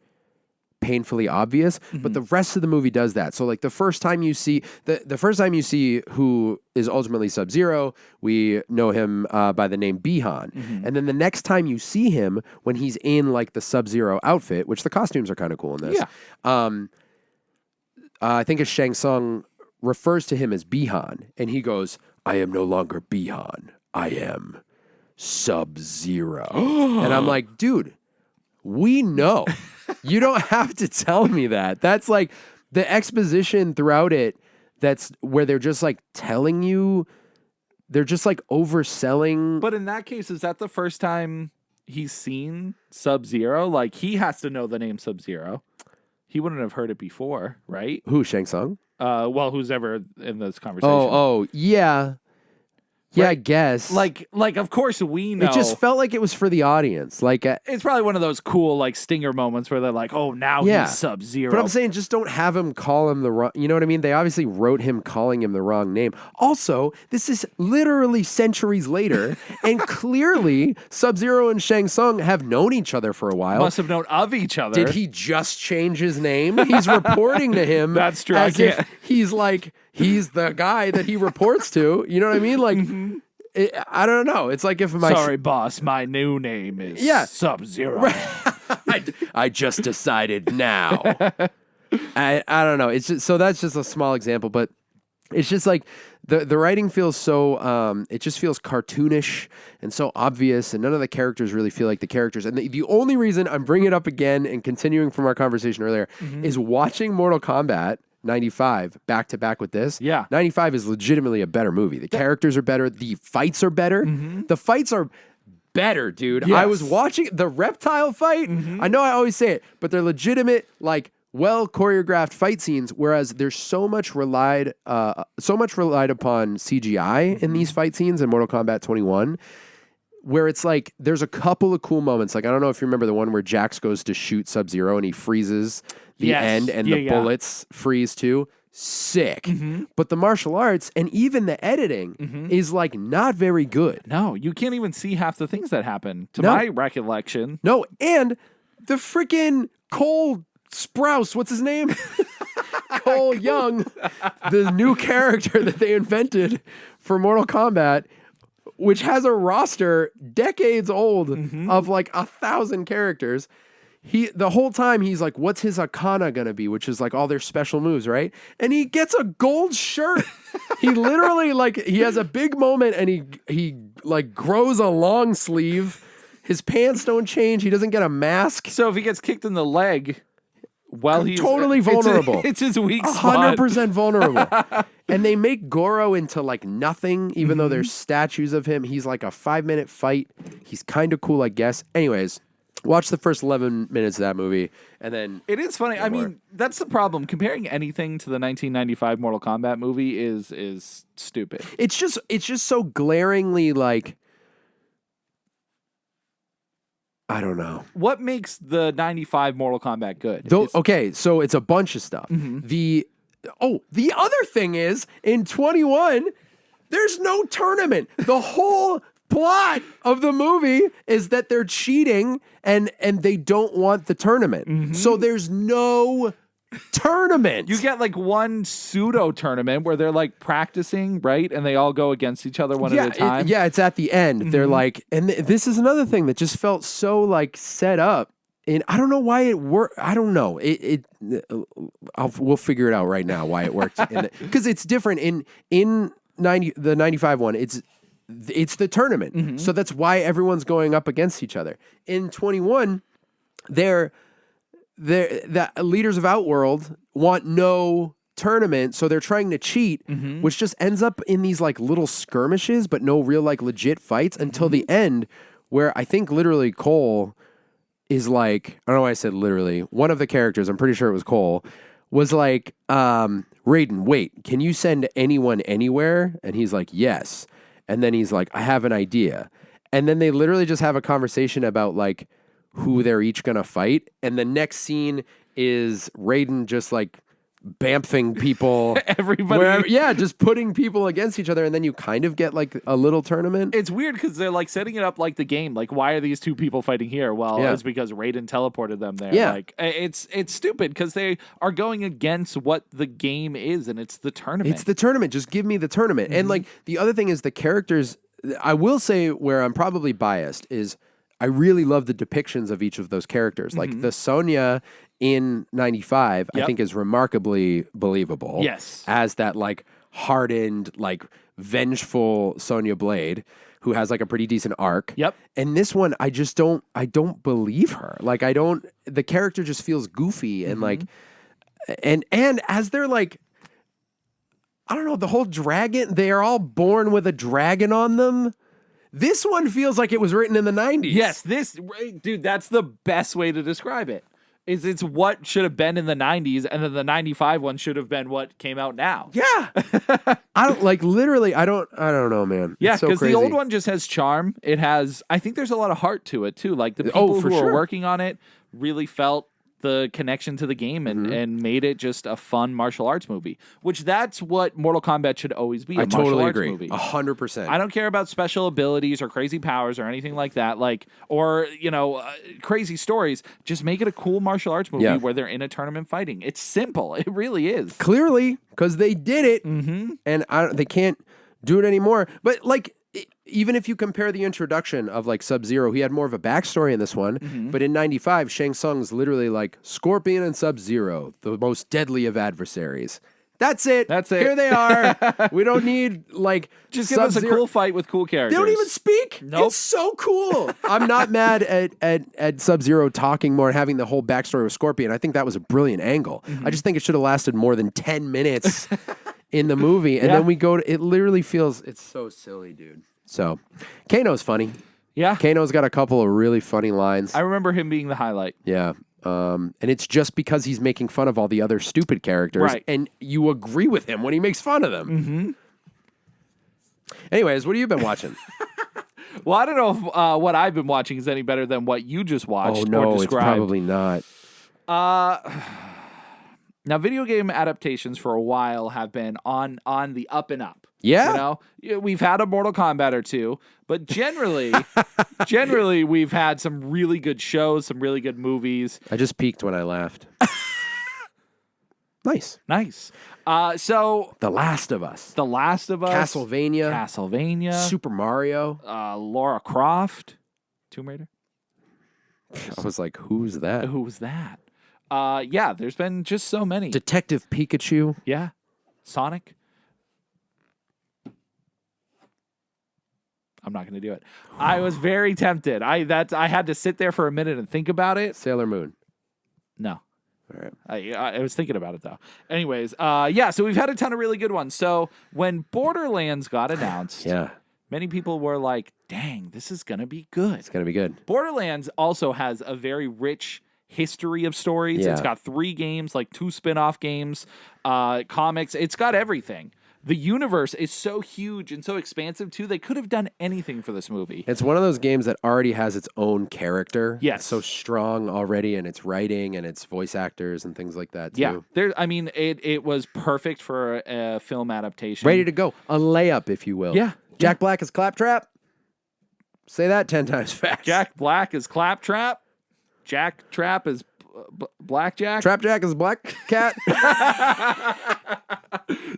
Speaker 1: painfully obvious, but the rest of the movie does that. So like the first time you see who is ultimately Sub-Zero, we know him by the name Bihan. And then the next time you see him, when he's in like the Sub-Zero outfit, which the costumes are kind of cool in this. Yeah. I think it's Shang Tsung refers to him as Bihan, and he goes, "I am no longer Bihan. I am Sub-Zero." And I'm like, dude, we know. You don't have to tell me that. That's like the exposition throughout it. That's where they're just like telling you, they're just like overselling.
Speaker 2: But in that case, is that the first time he's seen Sub-Zero? Like he has to know the name Sub-Zero. He wouldn't have heard it before, right?
Speaker 1: Who, Shang Tsung?
Speaker 2: Well, who's ever in this conversation?
Speaker 1: Oh, yeah. Yeah, I guess.
Speaker 2: Like of course we know.
Speaker 1: It just felt like it was for the audience. Like
Speaker 2: it's probably one of those cool like stinger moments where they're like, "Oh, now he's Sub-Zero."
Speaker 1: But I'm saying just don't have him call him the wrong. You know what I mean? They obviously wrote him calling him the wrong name. Also, this is literally centuries later, and clearly Sub-Zero and Shang Tsung have known each other for a while.
Speaker 2: Must have known of each other.
Speaker 1: Did he just change his name? He's reporting to him.
Speaker 2: That's true.
Speaker 1: As if he's the guy that he reports to. You know what I mean? Like. I don't know. It's like if my
Speaker 2: sorry, boss, my new name is Sub-Zero.
Speaker 1: I just decided now. I don't know. It's just, so that's just a small example, but it's just like the writing feels so it just feels cartoonish and so obvious, and none of the characters really feel like the characters. And the only reason I'm bringing it up again and continuing from our conversation earlier is watching Mortal Kombat 95 back to back with this.
Speaker 2: Yeah.
Speaker 1: 95 is legitimately a better movie. The characters are better. The fights are better. The fights are better, dude.
Speaker 2: Yes.
Speaker 1: I was watching the reptile fight. I know I always say it, but they're legitimate, like well choreographed fight scenes. Whereas there's so much relied upon CGI in these fight scenes in Mortal Kombat 21. Where it's like, there's a couple of cool moments. Like, I don't know if you remember the one where Jax goes to shoot Sub-Zero and he freezes the end and the bullets freeze too. Sick. But the martial arts and even the editing is like not very good.
Speaker 2: No, you can't even see half the things that happen to my recollection.
Speaker 1: No, and the freaking Cole Sprouse, what's his name? Cole Young, the new character that they invented for Mortal Kombat, which has a roster decades old of like 1,000 characters. The whole time he's like, what's his Akana gonna be? Which is like all their special moves, right? And he gets a gold shirt. He literally he has a big moment and he like grows a long sleeve. His pants don't change. He doesn't get a mask.
Speaker 2: So if he gets kicked in the leg, he's
Speaker 1: totally vulnerable.
Speaker 2: It's his weak spot.
Speaker 1: 100% vulnerable. And they make Goro into like nothing, even though there's statues of him. He's like a 5-minute fight. He's kind of cool, I guess. Anyways, watch the first 11 minutes of that movie, and then
Speaker 2: it is funny. I mean, that's the problem. Comparing anything to the 1995 Mortal Kombat movie is stupid.
Speaker 1: It's just so glaringly like, I don't know.
Speaker 2: What makes the 95 Mortal Kombat good?
Speaker 1: Okay, so it's a bunch of stuff. The other thing is, in 21, there's no tournament. The whole plot of the movie is that they're cheating and they don't want the tournament. So there's no tournament.
Speaker 2: You get like one pseudo tournament where they're like practicing, right? And they all go against each other one at a time.
Speaker 1: It's at the end. They're like, and this is another thing that just felt so like set up. And I don't know why it worked. I don't know. We'll figure it out right now why it worked. Because it's different in the 95 one. It's the tournament. So that's why everyone's going up against each other. In 21, the leaders of Outworld want no tournament, so they're trying to cheat, which just ends up in these like little skirmishes, but no real like legit fights until the end, where I think literally Cole is like, I don't know why I said literally, one of the characters, I'm pretty sure it was Cole, was like, Raiden, wait, can you send anyone anywhere? And he's like, yes. And then he's like, I have an idea. And then they literally just have a conversation about like who they're each gonna fight. And the next scene is Raiden just like bamfing people.
Speaker 2: Everybody.
Speaker 1: Just putting people against each other. And then you kind of get like a little tournament.
Speaker 2: It's weird because they're like setting it up like the game. Like, why are these two people fighting here? Well, it's because Raiden teleported them there.
Speaker 1: Yeah.
Speaker 2: Like, it's stupid because they are going against what the game is, and it's the tournament.
Speaker 1: It's the tournament. Just give me the tournament. And like the other thing is the characters, I will say where I'm probably biased is I really love the depictions of each of those characters. Like the Sonya in 95, I think is remarkably believable.
Speaker 2: Yes.
Speaker 1: As that like hardened, like vengeful Sonya Blade who has like a pretty decent arc.
Speaker 2: Yep.
Speaker 1: And this one, I don't believe her. Like the character just feels goofy and like, and as they're like, I don't know, the whole dragon, they are all born with a dragon on them. This one feels like it was written in the 90s.
Speaker 2: Yes, dude, that's the best way to describe it. It's what should have been in the 90s, and then the 95 one should have been what came out now.
Speaker 1: Yeah. I don't literally, I don't know, man.
Speaker 2: Yeah,
Speaker 1: so
Speaker 2: because the
Speaker 1: crazy.
Speaker 2: old one just has charm. It has, I think there's a lot of heart to it too. Like the people who are working on it really felt the connection to the game and made it just a fun martial arts movie, which that's what Mortal Kombat should always be. A martial arts movie.
Speaker 1: 100%.
Speaker 2: I don't care about special abilities or crazy powers or anything like that. Or crazy stories. Just make it a cool martial arts movie where they're in a tournament fighting. It's simple. It really is.
Speaker 1: Clearly, because they did it, and they can't do it anymore. But even if you compare the introduction of Sub-Zero, he had more of a backstory in this one. But in 95, Shang Tsung's literally Scorpion and Sub-Zero, the most deadly of adversaries. That's it. Here they are. We don't need
Speaker 2: just give us a cool fight with cool characters.
Speaker 1: They don't even speak.
Speaker 2: Nope.
Speaker 1: It's so cool. I'm not mad at Sub-Zero talking more and having the whole backstory with Scorpion. I think that was a brilliant angle. I just think it should have lasted more than 10 minutes in the movie. And then we go to, it literally feels, it's so silly, dude. So, Kano's funny.
Speaker 2: Yeah.
Speaker 1: Kano's got a couple of really funny lines.
Speaker 2: I remember him being the highlight.
Speaker 1: Yeah. And it's just because he's making fun of all the other stupid characters.
Speaker 2: Right.
Speaker 1: And you agree with him when he makes fun of them. Anyways, what have you been watching?
Speaker 2: Well, I don't know if what I've been watching is any better than what you just watched
Speaker 1: Oh, no,
Speaker 2: or
Speaker 1: it's
Speaker 2: described.
Speaker 1: probably not.
Speaker 2: Now, video game adaptations for a while have been on the up and up.
Speaker 1: Yeah.
Speaker 2: We've had a Mortal Kombat or two, but generally, we've had some really good shows, some really good movies.
Speaker 1: I just peeked when I laughed. Nice.
Speaker 2: So
Speaker 1: The Last of Us.
Speaker 2: Castlevania,
Speaker 1: Super Mario.
Speaker 2: Lara Croft, Tomb Raider.
Speaker 1: I was like, who's that?
Speaker 2: Who was that? Yeah, there's been just so many.
Speaker 1: Detective Pikachu.
Speaker 2: Yeah, Sonic. I'm not going to do it. I was very tempted. I had to sit there for a minute and think about it.
Speaker 1: Sailor Moon.
Speaker 2: No.
Speaker 1: All right.
Speaker 2: I was thinking about it though. Anyways, so we've had a ton of really good ones. So when Borderlands got announced, many people were like, "Dang, this is going to be good."
Speaker 1: It's going to be good.
Speaker 2: Borderlands also has a very rich history of stories.
Speaker 1: Yeah.
Speaker 2: It's got 3 games, 2 spin-off games, comics. It's got everything. The universe is so huge and so expansive, too. They could have done anything for this movie.
Speaker 1: It's one of those games that already has its own character.
Speaker 2: Yes.
Speaker 1: It's so strong already in its writing and its voice actors and things like that, too.
Speaker 2: Yeah. It was perfect for a film adaptation.
Speaker 1: Ready to go. A layup, if you will.
Speaker 2: Yeah.
Speaker 1: Jack Black is Claptrap. Say that 10 times fast.
Speaker 2: Jack Black is Claptrap. Jack Trap is Blackjack.
Speaker 1: Trap Jack is Black Cat.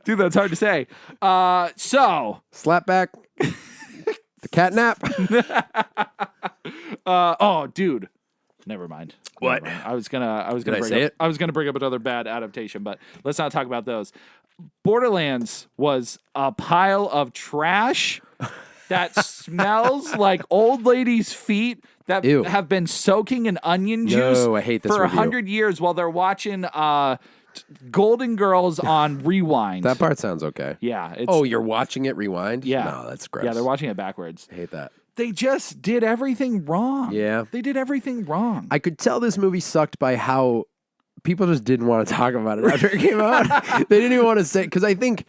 Speaker 2: Dude, that's hard to say. So
Speaker 1: Slapback. The catnap.
Speaker 2: Dude. Never mind.
Speaker 1: What?
Speaker 2: Never mind. I was gonna bring up another bad adaptation, but let's not talk about those. Borderlands was a pile of trash that smells like old ladies' feet that
Speaker 1: Ew.
Speaker 2: have been soaking in onion juice
Speaker 1: I hate this
Speaker 2: for
Speaker 1: review.
Speaker 2: 100 years while they're watching Golden Girls on Rewind.
Speaker 1: That part sounds okay.
Speaker 2: Yeah.
Speaker 1: You're watching it rewind?
Speaker 2: Yeah.
Speaker 1: No, that's gross.
Speaker 2: Yeah, they're watching it backwards.
Speaker 1: I hate that.
Speaker 2: They just did everything wrong.
Speaker 1: Yeah.
Speaker 2: They did everything wrong.
Speaker 1: I could tell this movie sucked by how people just didn't want to talk about it after it came out. They didn't even want to say, because I think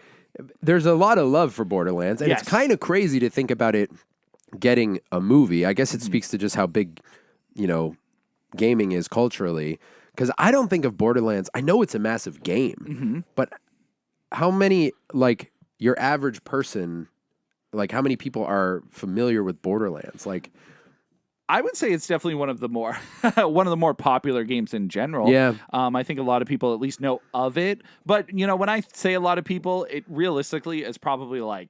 Speaker 1: there's a lot of love for Borderlands, and it's kind of crazy to think about it getting a movie. I guess it speaks to just how big, gaming is culturally. Because I don't think of Borderlands. I know it's a massive game, but how many, your average person, how many people are familiar with Borderlands?
Speaker 2: I would say it's definitely one of the more popular games in general.
Speaker 1: Yeah.
Speaker 2: I think a lot of people at least know of it. But, when I say a lot of people, it realistically is probably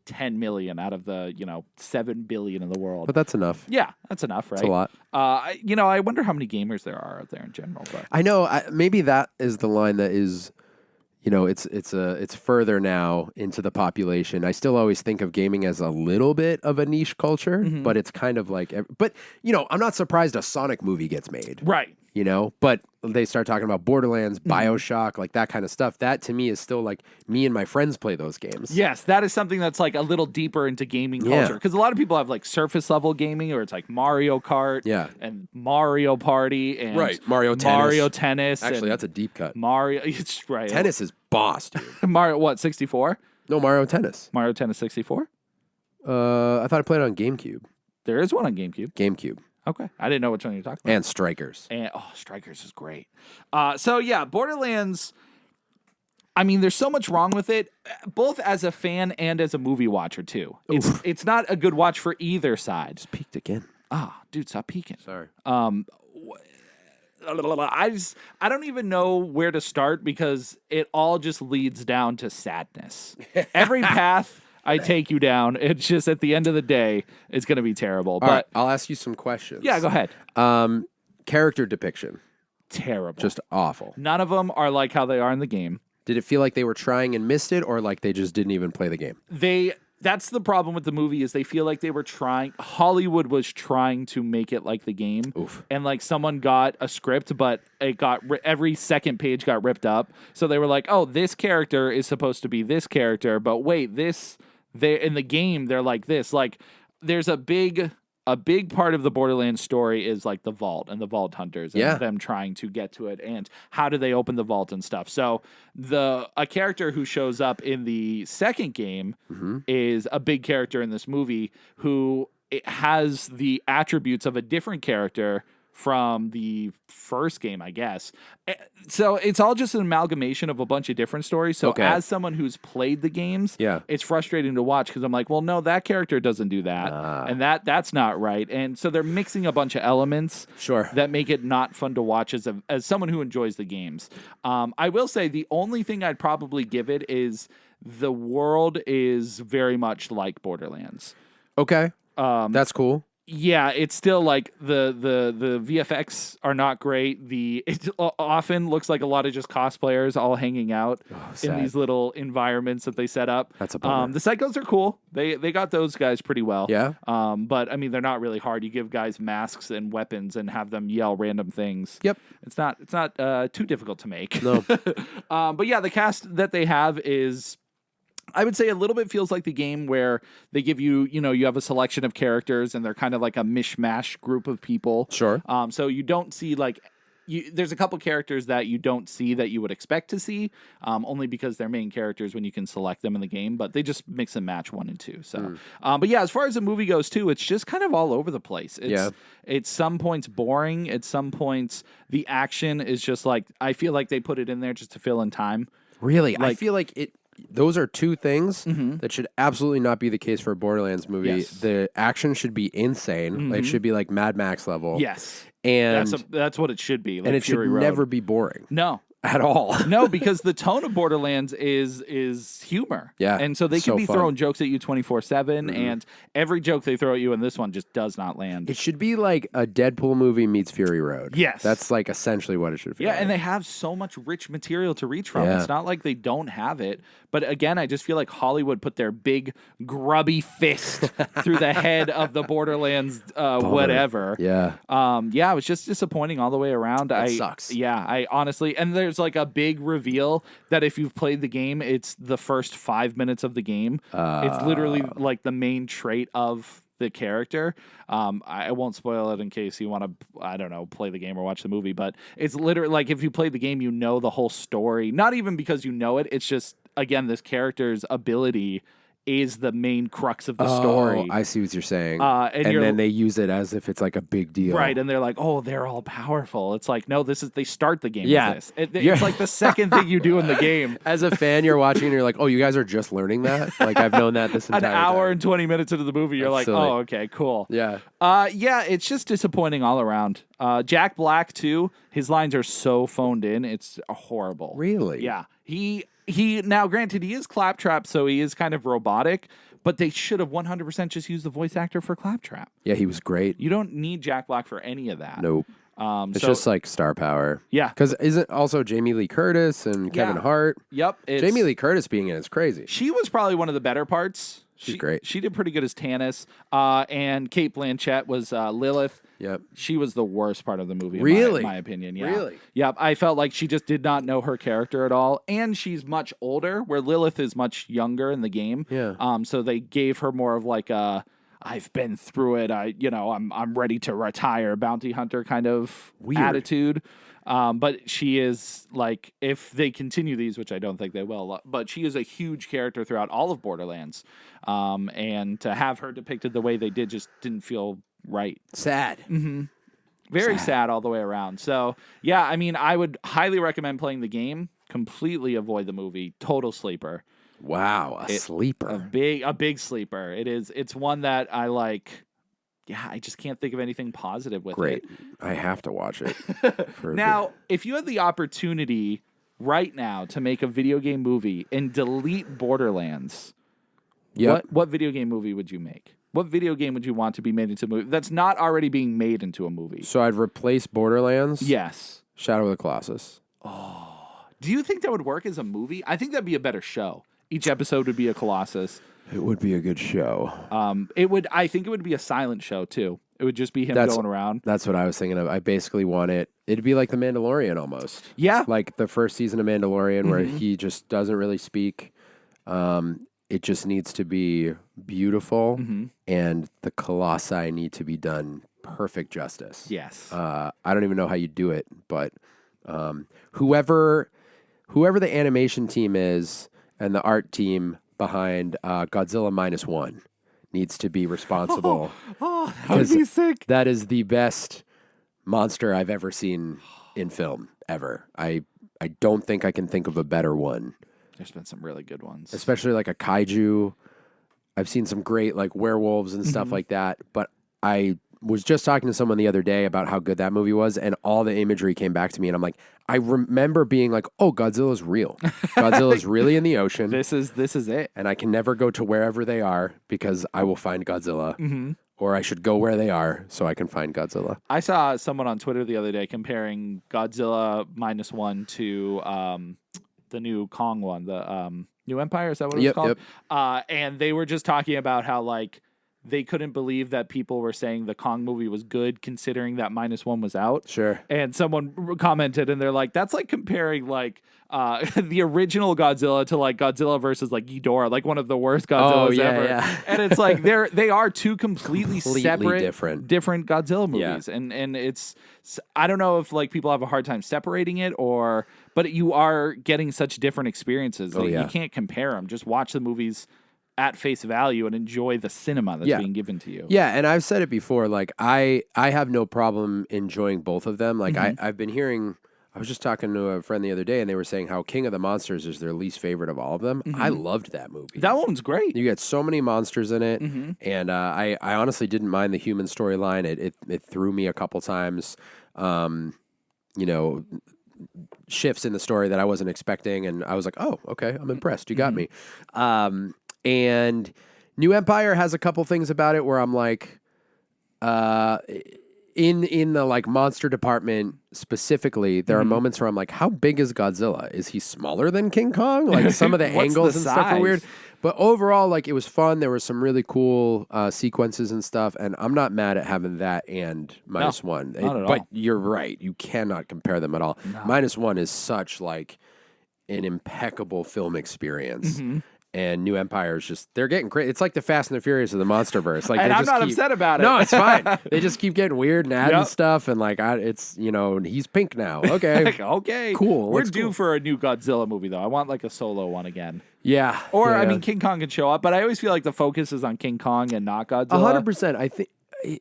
Speaker 2: 10 million out of the, 7 billion in the world.
Speaker 1: But that's enough.
Speaker 2: Yeah, that's enough, right?
Speaker 1: That's a lot.
Speaker 2: I wonder how many gamers there are out there in general. But
Speaker 1: I know. Maybe that is the line that is, it's further now into the population. I still always think of gaming as a little bit of a niche culture, but it's kind of I'm not surprised a Sonic movie gets made.
Speaker 2: Right.
Speaker 1: you know, but they start talking about Borderlands, BioShock, like that kind of stuff. That to me is still like me and my friends play those games.
Speaker 2: Yes, that is something that's like a little deeper into gaming culture. Because a lot of people have like surface level gaming, or it's like Mario Kart and Mario Party and
Speaker 1: Mario
Speaker 2: Tennis.
Speaker 1: Actually, that's a deep cut.
Speaker 2: Mario, it's right.
Speaker 1: Tennis is boss, dude.
Speaker 2: Mario, what, 64?
Speaker 1: No, Mario Tennis.
Speaker 2: Mario Tennis 64?
Speaker 1: I thought I played it on GameCube.
Speaker 2: There is one on GameCube.
Speaker 1: GameCube.
Speaker 2: Okay. I didn't know which one you're talking about.
Speaker 1: And Strikers.
Speaker 2: And Strikers is great. So yeah, Borderlands, I mean, there's so much wrong with it, both as a fan and as a movie watcher too. It's not a good watch for either side.
Speaker 1: Just peeked again.
Speaker 2: Dude, stop peeking.
Speaker 1: Sorry.
Speaker 2: I don't even know where to start because it all just leads down to sadness. Every path I take you down, it's just at the end of the day, it's going to be terrible.
Speaker 1: All
Speaker 2: but
Speaker 1: right, I'll ask you some questions.
Speaker 2: Yeah, go ahead.
Speaker 1: Character depiction.
Speaker 2: Terrible.
Speaker 1: Just awful.
Speaker 2: None of them are like how they are in the game.
Speaker 1: Did it feel like they were trying and missed it, or like they just didn't even play the game?
Speaker 2: That's the problem with the movie is they feel like they were trying. Hollywood was trying to make it like the game.
Speaker 1: Oof.
Speaker 2: And like someone got a script, but it got every second page got ripped up. So they were like, oh, this character is supposed to be this character, but wait, they in the game they're like this. Like there's a big part of the Borderlands story is like the vault and the vault hunters and them trying to get to it and how do they open the vault and stuff. So a character who shows up in the second game is a big character in this movie who has the attributes of a different character from the first game, I guess. So it's all just an amalgamation of a bunch of different stories. So as someone who's played the games, it's frustrating to watch because I'm like, well, no, that character doesn't do that. And that's not right. And so they're mixing a bunch of elements that make it not fun to watch as someone who enjoys the games. I will say the only thing I'd probably give it is the world is very much like Borderlands.
Speaker 1: Okay. That's cool.
Speaker 2: Yeah, it's still like the VFX are not great. It often looks like a lot of just cosplayers all hanging out in these little environments that they set up.
Speaker 1: That's a bummer.
Speaker 2: The psychos are cool. They got those guys pretty well.
Speaker 1: Yeah.
Speaker 2: But I mean they're not really hard. You give guys masks and weapons and have them yell random things.
Speaker 1: Yep.
Speaker 2: It's not too difficult to make.
Speaker 1: No.
Speaker 2: But yeah, the cast that they have is, I would say, a little bit feels like the game where they give you, you have a selection of characters and they're kind of like a mishmash group of people.
Speaker 1: Sure.
Speaker 2: So you don't see there's a couple characters that you don't see that you would expect to see, only because they're main characters when you can select them in the game, but they just mix and match 1 and 2. So, but yeah, as far as the movie goes too, it's just kind of all over the place. It's some points boring. At some points, the action is just like, I feel like they put it in there just to fill in time.
Speaker 1: Really? I feel like those are two things that should absolutely not be the case for a Borderlands movie.
Speaker 2: Yes.
Speaker 1: The action should be insane. It should be like Mad Max level.
Speaker 2: Yes.
Speaker 1: And
Speaker 2: that's what it should be. Like
Speaker 1: and it
Speaker 2: Fury
Speaker 1: should
Speaker 2: Road.
Speaker 1: never be boring.
Speaker 2: No.
Speaker 1: At all.
Speaker 2: No, because the tone of Borderlands is humor.
Speaker 1: Yeah.
Speaker 2: And so they can be throwing jokes at you 24/7, and every joke they throw at you in this one just does not land.
Speaker 1: It should be like a Deadpool movie meets Fury Road.
Speaker 2: Yes.
Speaker 1: That's like essentially what it should feel like.
Speaker 2: And they have so much rich material to reach from. It's not like they don't have it. But again, I just feel like Hollywood put their big grubby fist through the head of the Borderlands whatever.
Speaker 1: Yeah.
Speaker 2: It was just disappointing all the way around.
Speaker 1: It sucks.
Speaker 2: Yeah, I honestly, and there's like a big reveal that if you've played the game, it's the first 5 minutes of the game. It's literally like the main trait of the character. I won't spoil it in case you want to, I don't know, play the game or watch the movie, but it's literally like if you play the game, you know the whole story. Not even because you know it. It's just, again, this character's ability is the main crux of the story.
Speaker 1: I see what you're saying.
Speaker 2: And
Speaker 1: then they use it as if it's like a big deal.
Speaker 2: Right, and they're like, oh, they're all powerful. It's like, no, they start the game with this. It's like the second thing you do in the game.
Speaker 1: As a fan, you're watching and you're like, oh, you guys are just learning that? Like, I've known that this entire time.
Speaker 2: An hour and 20 minutes into the movie, you're like, oh, okay, cool.
Speaker 1: Yeah.
Speaker 2: It's just disappointing all around. Jack Black, too, his lines are so phoned in. It's horrible.
Speaker 1: Really?
Speaker 2: Yeah. He now, granted, he is Claptrap, so he is kind of robotic, but they should have 100% just used the voice actor for Claptrap.
Speaker 1: Yeah, he was great.
Speaker 2: You don't need Jack Black for any of that.
Speaker 1: Nope. It's just like star power.
Speaker 2: Yeah.
Speaker 1: Because isn't also Jamie Lee Curtis and Kevin Hart?
Speaker 2: Yep.
Speaker 1: Jamie Lee Curtis being in it is crazy.
Speaker 2: She was probably one of the better parts
Speaker 1: She's great.
Speaker 2: She did pretty good as Tannis. And Cate Blanchett was Lilith.
Speaker 1: Yep.
Speaker 2: She was the worst part of the movie,
Speaker 1: Really?
Speaker 2: in my opinion. Yeah.
Speaker 1: Really?
Speaker 2: Yep. I felt like she just did not know her character at all. And she's much older, where Lilith is much younger in the game.
Speaker 1: Yeah.
Speaker 2: So they gave her more of like a I've been through it. I'm ready to retire bounty hunter kind of attitude. But she is like, if they continue these, which I don't think they will, but she is a huge character throughout all of Borderlands. And to have her depicted the way they did just didn't feel right.
Speaker 1: Sad.
Speaker 2: Very sad all the way around. So, yeah, I mean, I would highly recommend playing the game. Completely avoid the movie. Total sleeper.
Speaker 1: Wow, sleeper.
Speaker 2: A big sleeper. It's one that I like. Yeah, I just can't think of anything positive with it.
Speaker 1: Great. I have to watch it.
Speaker 2: Now, if you had the opportunity right now to make a video game movie and delete Borderlands, what video game movie would you make? What video game would you want to be made into a movie that's not already being made into a movie?
Speaker 1: So I'd replace Borderlands?
Speaker 2: Yes.
Speaker 1: Shadow of the Colossus.
Speaker 2: Do you think that would work as a movie? I think that'd be a better show. Each episode would be a Colossus.
Speaker 1: It would be a good show.
Speaker 2: I think it would be a silent show too. It would just be him going around.
Speaker 1: That's what I was thinking of. I basically want it. It'd be like The Mandalorian almost.
Speaker 2: Yeah.
Speaker 1: Like the first season of Mandalorian where he just doesn't really speak. It just needs to be beautiful and the Colossi need to be done perfect justice.
Speaker 2: Yes.
Speaker 1: I don't even know how you do it, but whoever the animation team is and the art team behind Godzilla -1 needs to be responsible.
Speaker 2: That would be sick.
Speaker 1: That is the best monster I've ever seen in film, ever. I don't think I can think of a better one.
Speaker 2: There's been some really good ones.
Speaker 1: Especially like a kaiju. I've seen some great like werewolves and stuff like that, but I was just talking to someone the other day about how good that movie was, and all the imagery came back to me, and I'm like, I remember being like, oh, Godzilla's real. Godzilla's really in the ocean.
Speaker 2: This is it.
Speaker 1: And I can never go to wherever they are because I will find Godzilla. Or I should go where they are so I can find Godzilla.
Speaker 2: I saw someone on Twitter the other day comparing Godzilla -1 to the new Kong one, the New Empire. Is that what it was called? Yep. And they were just talking about how like they couldn't believe that people were saying the Kong movie was good considering that -1 was out.
Speaker 1: Sure.
Speaker 2: And someone commented and they're like, that's like comparing like the original Godzilla to like Godzilla versus like Ghidorah, like one of the worst Godzillas ever. Yeah. And it's like they are two completely separate different Godzilla movies. Yeah. And it's I don't know if like people have a hard time separating it but you are getting such different experiences. You can't compare them. Just watch the movies at face value and enjoy the cinema that's being given to you.
Speaker 1: Yeah, and I've said it before, like I have no problem enjoying both of them. Like I've been hearing, I was just talking to a friend the other day and they were saying how King of the Monsters is their least favorite of all of them. I loved that movie.
Speaker 2: That one's great.
Speaker 1: You get so many monsters in it, and I honestly didn't mind the human storyline. It threw me a couple times, shifts in the story that I wasn't expecting, and I was like, oh, okay, I'm impressed. You got me. And New Empire has a couple things about it where I'm like, in the like monster department specifically, there are moments where I'm like, how big is Godzilla? Is he smaller than King Kong? Like some of the angles and stuff are weird. But overall, like it was fun. There were some really cool sequences and stuff, and I'm not mad at having that and -1.
Speaker 2: Not at
Speaker 1: but
Speaker 2: all.
Speaker 1: you're right. You cannot compare them at all. No. -1 is such like an impeccable film experience. And New Empire is just, they're getting crazy. It's like the Fast and the Furious of the Monsterverse. Like,
Speaker 2: and I'm not upset about it.
Speaker 1: No, it's fine. They just keep getting weird and adding stuff. And like, it's, he's pink now. Okay.
Speaker 2: Okay.
Speaker 1: Cool.
Speaker 2: We're due for a new Godzilla movie, though. I want like a solo one again.
Speaker 1: Yeah.
Speaker 2: Or, I mean, King Kong can show up, but I always feel like the focus is on King Kong and not Godzilla.
Speaker 1: 100%. I think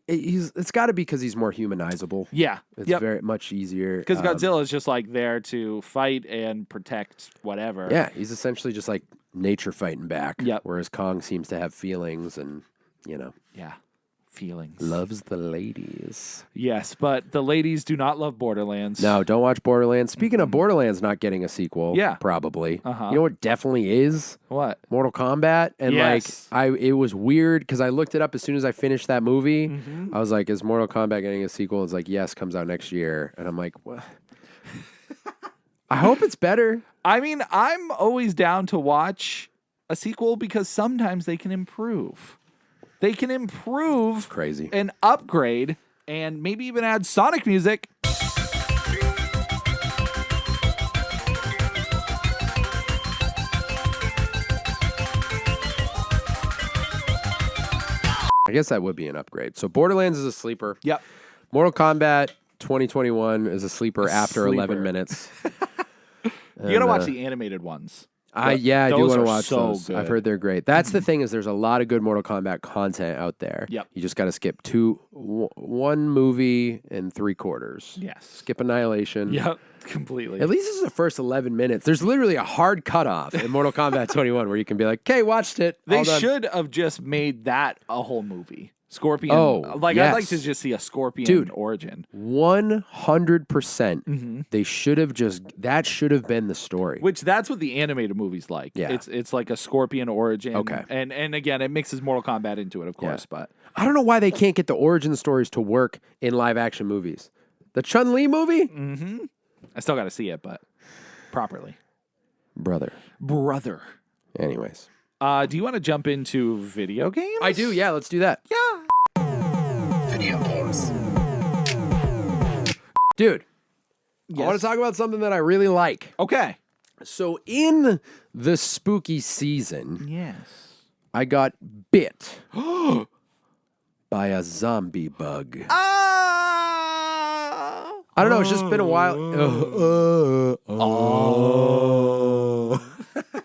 Speaker 1: it's got to be because he's more humanizable.
Speaker 2: Yeah.
Speaker 1: It's very much easier.
Speaker 2: Because Godzilla is just like there to fight and protect whatever.
Speaker 1: Yeah. He's essentially just like nature fighting back.
Speaker 2: Yep.
Speaker 1: Whereas Kong seems to have feelings and,
Speaker 2: Yeah. Feelings.
Speaker 1: Loves the ladies.
Speaker 2: Yes, but the ladies do not love Borderlands.
Speaker 1: No, don't watch Borderlands. Speaking of Borderlands not getting a sequel, probably. You know what definitely is?
Speaker 2: What?
Speaker 1: Mortal Kombat. And it was weird because I looked it up as soon as I finished that movie. I was like, is Mortal Kombat getting a sequel? It's like, yes, comes out next year. And I'm like, what? I hope it's better.
Speaker 2: I mean, I'm always down to watch a a sequel because sometimes they can improve. They can improve
Speaker 1: Crazy.
Speaker 2: and upgrade and maybe even add Sonic music.
Speaker 1: I guess that would be an upgrade. So Borderlands is a sleeper.
Speaker 2: Yep.
Speaker 1: Mortal Kombat 2021 is a sleeper after
Speaker 2: sleeper.
Speaker 1: 11 minutes.
Speaker 2: You got to watch the animated ones.
Speaker 1: I do want to watch
Speaker 2: so
Speaker 1: those.
Speaker 2: good.
Speaker 1: I've heard they're great. That's the thing is there's a lot of good Mortal Kombat content out there.
Speaker 2: Yep.
Speaker 1: You just got to skip one movie and 3/4.
Speaker 2: Yes.
Speaker 1: Skip Annihilation.
Speaker 2: Yep. Completely.
Speaker 1: At least this is the first 11 minutes. There's literally a hard cutoff in Mortal Kombat 21 where you can be like, okay, watched it.
Speaker 2: They
Speaker 1: all done."
Speaker 2: should have just made that a whole movie. Scorpion.
Speaker 1: Oh,
Speaker 2: I'd
Speaker 1: yes.
Speaker 2: like to just see a Scorpion origin.
Speaker 1: 100%. They should have that should have been the story.
Speaker 2: Which that's what the animated movie's like.
Speaker 1: Yeah.
Speaker 2: It's like a Scorpion origin.
Speaker 1: Okay.
Speaker 2: And again, it mixes Mortal Kombat into it, of course, but
Speaker 1: I don't know why they can't get the origin stories to work in live action movies. The Chun-Li movie?
Speaker 2: I still got to see it, but properly.
Speaker 1: Brother. Anyways.
Speaker 2: Do you want to jump into video games?
Speaker 1: I do, yeah, let's do that.
Speaker 2: Yeah.
Speaker 3: Video games.
Speaker 1: Dude,
Speaker 2: Yes.
Speaker 1: I want to talk about something that I really like.
Speaker 2: Okay.
Speaker 1: So in the spooky season,
Speaker 2: Yes.
Speaker 1: I got bit by a zombie bug. I don't know, it's just been a while.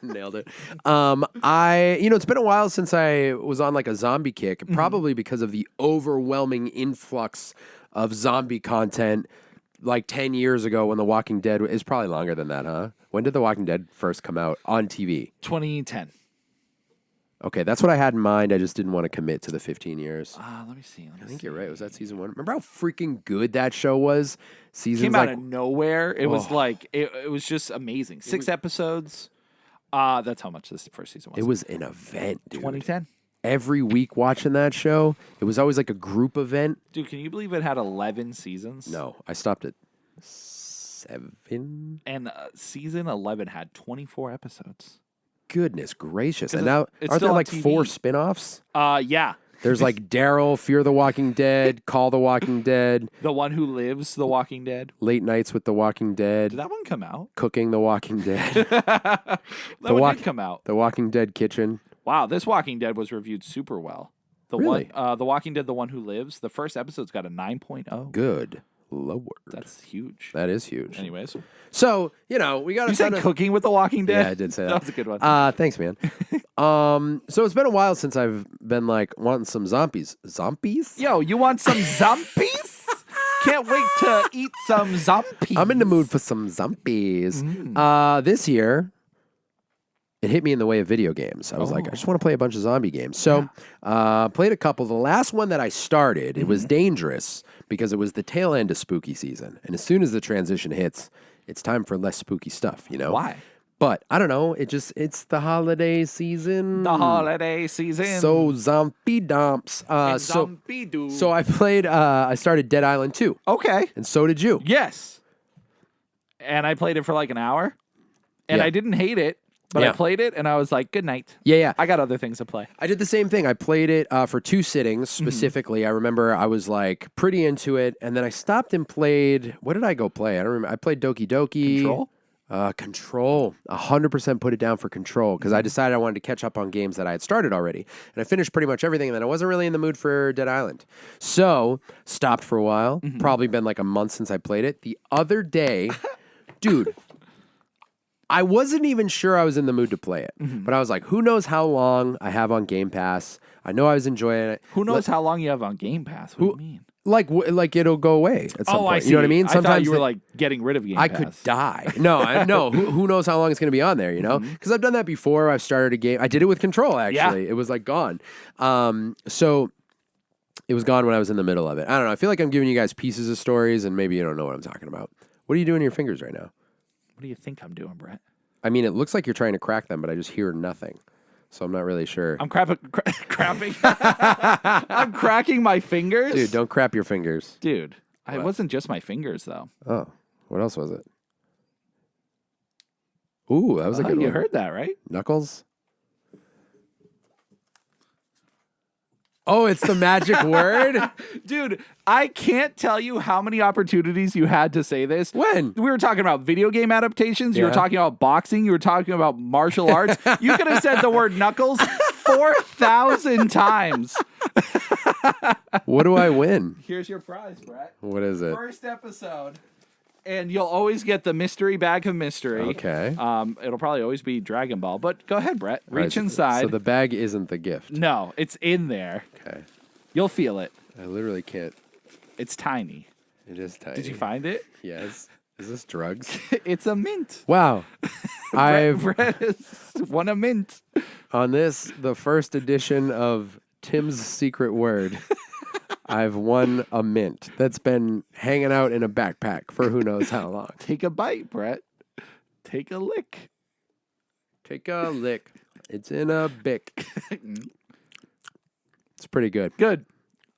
Speaker 1: Nailed it. It's been a while since I was on like a zombie kick, probably because of the overwhelming influx of zombie content like 10 years ago when The Walking Dead is probably longer than that, huh? When did The Walking Dead first come out on TV?
Speaker 2: 2010.
Speaker 1: Okay, that's what I had in mind. I just didn't want to commit to the 15 years.
Speaker 2: Let me see.
Speaker 1: I think you're right. Was that season 1? Remember how freaking good that show was? Seasons
Speaker 2: Came out of nowhere. It was like it was just amazing. 6 episodes. That's how much this first season was.
Speaker 1: It was an event, dude.
Speaker 2: 2010.
Speaker 1: Every week watching that show, it was always like a group event.
Speaker 2: Dude, can you believe it had 11 seasons?
Speaker 1: No, I stopped at 7.
Speaker 2: And season 11 had 24 episodes.
Speaker 1: Goodness gracious. And
Speaker 2: it's
Speaker 1: now, aren't
Speaker 2: still
Speaker 1: there
Speaker 2: on
Speaker 1: like
Speaker 2: TV.
Speaker 1: 4 spin-offs?
Speaker 2: Yeah.
Speaker 1: There's like Daryl, Fear the Walking Dead, Call the Walking Dead,
Speaker 2: The One Who Lives, The Walking Dead.
Speaker 1: Late Nights with the Walking Dead,
Speaker 2: Did that one come out?
Speaker 1: Cooking the Walking Dead,
Speaker 2: That one did come out.
Speaker 1: The Walking Dead Kitchen.
Speaker 2: Wow, this Walking Dead was reviewed super well.
Speaker 1: Really?
Speaker 2: The Walking Dead, The One Who Lives, the first episode's got a 9.0.
Speaker 1: Good Lord.
Speaker 2: That's huge.
Speaker 1: That is huge.
Speaker 2: Anyways.
Speaker 1: So, we got
Speaker 2: You
Speaker 1: a
Speaker 2: said
Speaker 1: ton of...
Speaker 2: Cooking with The Walking Dead?
Speaker 1: Yeah, I did say that.
Speaker 2: That was a good one.
Speaker 1: Thanks, man. So it's been a while since I've been like wanting some zombies. Zombies?
Speaker 2: Yo, you want some zombies? Can't wait to eat some zombies.
Speaker 1: I'm in the mood for some zombies. This year, it hit me in the way of video games. I was like, I just want to play a bunch of zombie games. So, played a couple. The last one that I started, it was dangerous because it was the tail end of spooky season. And as soon as the transition hits, it's time for less spooky stuff,
Speaker 2: Why?
Speaker 1: But I don't know. It's the holiday season.
Speaker 2: The holiday season.
Speaker 1: So zombie dumps.
Speaker 2: Zombie doo.
Speaker 1: So I played, I started Dead Island 2.
Speaker 2: Okay.
Speaker 1: And so did you.
Speaker 2: Yes. And I played it for like an hour. And
Speaker 1: Yeah.
Speaker 2: I didn't hate it. But I played it and I was like, good night.
Speaker 1: Yeah.
Speaker 2: I got other things to play.
Speaker 1: I did the same thing. I played it for 2 sittings specifically. I remember I was like pretty into it. And then I stopped and played, what did I go play? I don't remember. I played Doki Doki.
Speaker 2: Control?
Speaker 1: Control. 100% put it down for Control because I decided I wanted to catch up on games that I had started already. And I finished pretty much everything, and then I wasn't really in the mood for Dead Island. So, stopped for a while. Probably been like a month since I played it. The other day, dude, I wasn't even sure I was in the mood to play it. But I was like, who knows how long I have on Game Pass. I know I was enjoying it.
Speaker 2: Who knows how long you have on Game Pass? What do you mean?
Speaker 1: Like it'll go away at some point.
Speaker 2: I see.
Speaker 1: You know what I mean?
Speaker 2: I thought you were like getting rid of Game Pass.
Speaker 1: I could die. No. Who knows how long it's going to be on there, Because I've done that before. I've started a game. I did it with Control, actually.
Speaker 2: Yeah.
Speaker 1: It was like gone. So it was gone when I was in the middle of it. I don't know. I feel like I'm giving you guys pieces of stories, and maybe you don't know what I'm talking about. What are you doing to your fingers right now?
Speaker 2: What do you think I'm doing, Brett?
Speaker 1: I mean, it looks like you're trying to crack them, but I just hear nothing. So I'm not really sure.
Speaker 2: I'm crapping. I'm cracking my fingers?
Speaker 1: Dude, don't crap your fingers.
Speaker 2: Dude, it wasn't just my fingers, though.
Speaker 1: Oh, what else was it? Ooh, that was a good one.
Speaker 2: You heard that, right?
Speaker 1: Knuckles? Oh, it's the magic word?
Speaker 2: Dude, I can't tell you how many opportunities you had to say this.
Speaker 1: When?
Speaker 2: We were talking about video game adaptations. You were
Speaker 1: Yeah.
Speaker 2: talking about boxing. You were talking about martial arts. You could have said the word knuckles 4,000 times.
Speaker 1: What do I win?
Speaker 2: Here's your prize, Brett.
Speaker 1: What is it?
Speaker 2: First episode. And you'll always get the mystery bag of mystery.
Speaker 1: Okay.
Speaker 2: It'll probably always be Dragon Ball. But go ahead, Brett.
Speaker 1: All right,
Speaker 2: Reach inside.
Speaker 1: So the bag isn't the gift.
Speaker 2: No, it's in there.
Speaker 1: Okay.
Speaker 2: You'll feel it.
Speaker 1: I literally can't.
Speaker 2: It's tiny.
Speaker 1: It is tiny.
Speaker 2: Did you find it?
Speaker 1: Yes. Is this drugs?
Speaker 2: It's a mint.
Speaker 1: Wow.
Speaker 2: Brett has won a mint.
Speaker 1: On this, the first edition of Tim's Secret Word, I've won a mint that's been hanging out in a backpack for who knows how long.
Speaker 2: Take a bite, Brett. Take a lick.
Speaker 1: Take a lick. It's in a bic. It's pretty good.
Speaker 2: Good.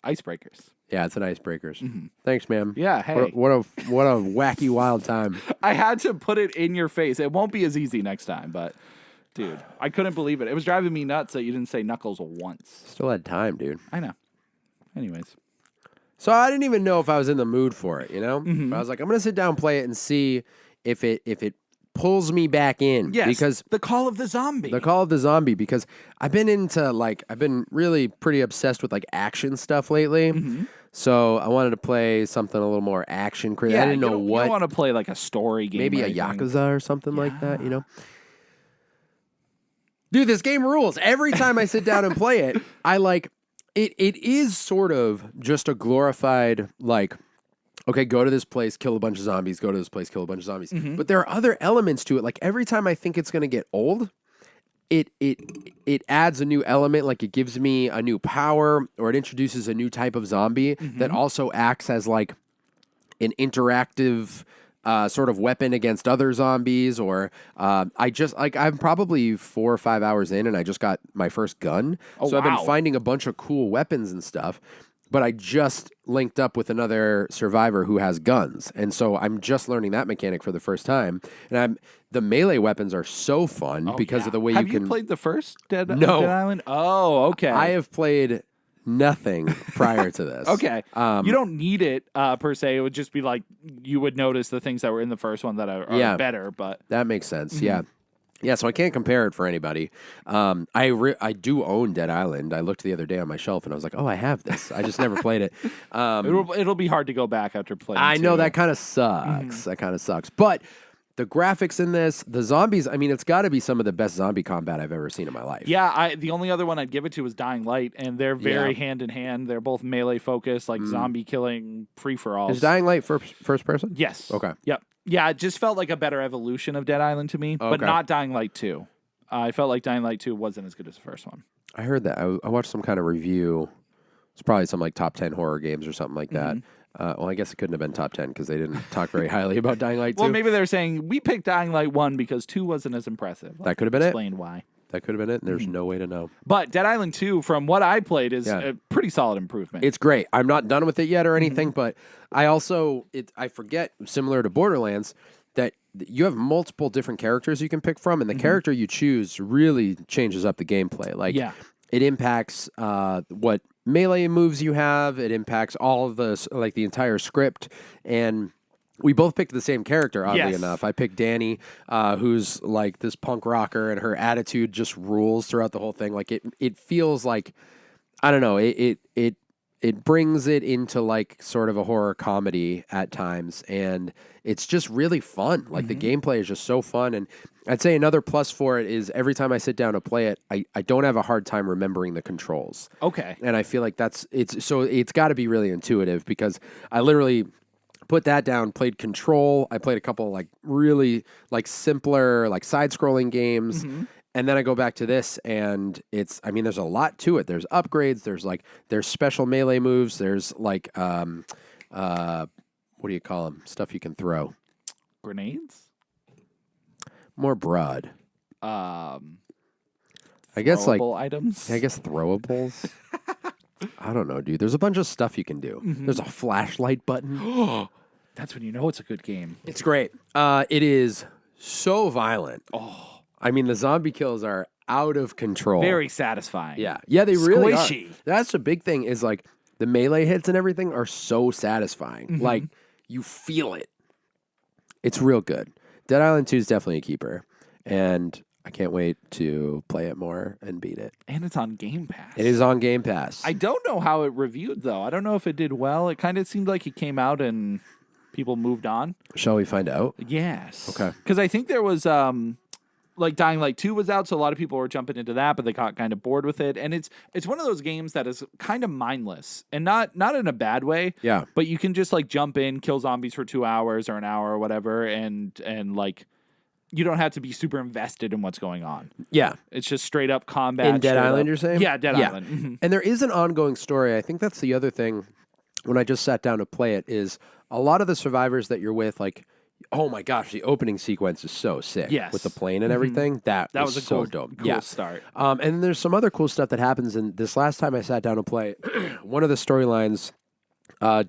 Speaker 2: Icebreakers.
Speaker 1: Yeah, it's an icebreakers. Thanks, man.
Speaker 2: Yeah, hey.
Speaker 1: What a wacky wild time.
Speaker 2: I had to put it in your face. It won't be as easy next time, but dude, I couldn't believe it. It was driving me nuts that you didn't say knuckles once.
Speaker 1: Still had time, dude.
Speaker 2: I know. Anyways.
Speaker 1: So I didn't even know if I was in the mood for it, you know? But I was like, I'm gonna sit down and play it and see if it pulls me back in.
Speaker 2: Yes.
Speaker 1: Because
Speaker 2: the Call of the Zombie.
Speaker 1: the Call of the Zombie, because I've been really pretty obsessed with like action stuff lately. So I wanted to play something a little more action crazy. I didn't know
Speaker 2: You
Speaker 1: what.
Speaker 2: don't want to play like a story game.
Speaker 1: Maybe
Speaker 2: or
Speaker 1: a
Speaker 2: anything.
Speaker 1: Yakuza or something like that, you know? Dude, this game rules. Every time I sit down and play it, I like it. It is sort of just a glorified, like, okay, go to this place, kill a bunch of zombies, go to this place, kill a bunch of zombies. But there are other elements to it. Like every time I think it's going to get old, it adds a new element. Like it gives me a new power, or it introduces a new type of zombie that also acts as like an interactive sort of weapon against other zombies. Or I'm probably 4 or 5 hours in, and I just got my first gun. So I've been finding a bunch of cool weapons and stuff. But I just linked up with another survivor who has guns. And so I'm just learning that mechanic for the first time. And the melee weapons are so fun because of the way
Speaker 2: Have
Speaker 1: you can...
Speaker 2: you played the first Dead
Speaker 1: No.
Speaker 2: Island? Oh, okay.
Speaker 1: I have played nothing prior to this.
Speaker 2: Okay. You don't need it per se. It would just be like you would notice the things that were in the first one that are better. But
Speaker 1: that makes sense. Yeah. Yeah, so I can't compare it for anybody. I do own Dead Island. I looked the other day on my shelf and I was like, oh, I have this. I just never played it.
Speaker 2: it'll be hard to go back after playing.
Speaker 1: I know that kind of sucks. That kind of sucks. But the graphics in this, the zombies, I mean, it's got to be some of the best zombie combat I've ever seen in my life.
Speaker 2: Yeah, the only other one I'd give it to was Dying Light, and they're very hand in hand. They're both melee focused, like zombie killing free for all.
Speaker 1: Is Dying Light first person?
Speaker 2: Yes.
Speaker 1: Okay.
Speaker 2: Yep. Yeah, it just felt like a better evolution of Dead Island to me, but not Dying Light 2. I felt like Dying Light 2 wasn't as good as the first one.
Speaker 1: I heard that. I watched some kind of review. It's probably some like top 10 horror games or something like that. Well, I guess it couldn't have been top 10 because they didn't talk very highly about Dying Light 2.
Speaker 2: Well, maybe they're saying, we picked Dying Light 1 because 2 wasn't as impressive.
Speaker 1: That could have been it.
Speaker 2: Explain why.
Speaker 1: That could have been it. There's no way to know.
Speaker 2: But Dead Island 2, from what I played, is a pretty solid improvement.
Speaker 1: It's great. I'm not done with it yet or anything, but I also, I forget, similar to Borderlands, that you have multiple different characters you can pick from, and the character you choose really changes up the gameplay. Like, it impacts what melee moves you have. It impacts all of the, like, the entire script, and we both picked the same character, oddly enough. I picked Danny, who's like this punk rocker, and her attitude just rules throughout the whole thing. Like it feels like, I don't know, it brings it into like sort of a horror comedy at times, and it's just really fun. Like the gameplay is just so fun, and I'd say another plus for it is every time I sit down to play it, I don't have a hard time remembering the controls.
Speaker 2: Okay.
Speaker 1: And I feel like it's got to be really intuitive, because I literally put that down, played Control. I played a couple like really like simpler like side-scrolling games. And then I go back to this, and there's a lot to it. There's upgrades. There's special melee moves. There's like, what do you call them? Stuff you can throw.
Speaker 2: Grenades?
Speaker 1: More broad.
Speaker 2: I
Speaker 1: guess like
Speaker 2: items.
Speaker 1: I guess throwables. I don't know, dude. There's a bunch of stuff you can do. There's a flashlight button.
Speaker 2: That's when you know it's a good game.
Speaker 1: It's great. It is so violent.
Speaker 2: Oh.
Speaker 1: I mean, the zombie kills are out of control.
Speaker 2: Very satisfying.
Speaker 1: Yeah, they really
Speaker 2: Squishy.
Speaker 1: are. That's the big thing is like the melee hits and everything are so satisfying.
Speaker 2: Mm-hmm.
Speaker 1: Like you feel it. It's real good. Dead Island 2 is definitely a keeper, and I can't wait to play it more and beat it.
Speaker 2: And it's on Game Pass.
Speaker 1: It is on Game Pass.
Speaker 2: I don't know how it reviewed, though. I don't know if it did well. It kind of seemed like it came out and people moved on.
Speaker 1: Shall we find out?
Speaker 2: Yes.
Speaker 1: Okay.
Speaker 2: Because I think there was, like, Dying Light 2 was out, so a lot of people were jumping into that, but they got kind of bored with it. And it's one of those games that is kind of mindless, and not in a bad way.
Speaker 1: Yeah.
Speaker 2: But you can just, like, jump in, kill zombies for 2 hours or an hour or whatever, and like, you don't have to be super invested in what's going on.
Speaker 1: Yeah.
Speaker 2: It's just straight up combat.
Speaker 1: In Dead Island, you're saying?
Speaker 2: Yeah, Dead Island. Mm-hmm.
Speaker 1: And there is an ongoing story. I think that's the other thing when I just sat down to play it is a lot of the survivors that you're with, like, oh my gosh, the opening sequence is so sick.
Speaker 2: Yes.
Speaker 1: With the plane and everything. That was
Speaker 2: a
Speaker 1: so
Speaker 2: cool,
Speaker 1: dope.
Speaker 2: Cool start.
Speaker 1: And there's some other cool stuff that happens. And this last time I sat down to play, one of the storylines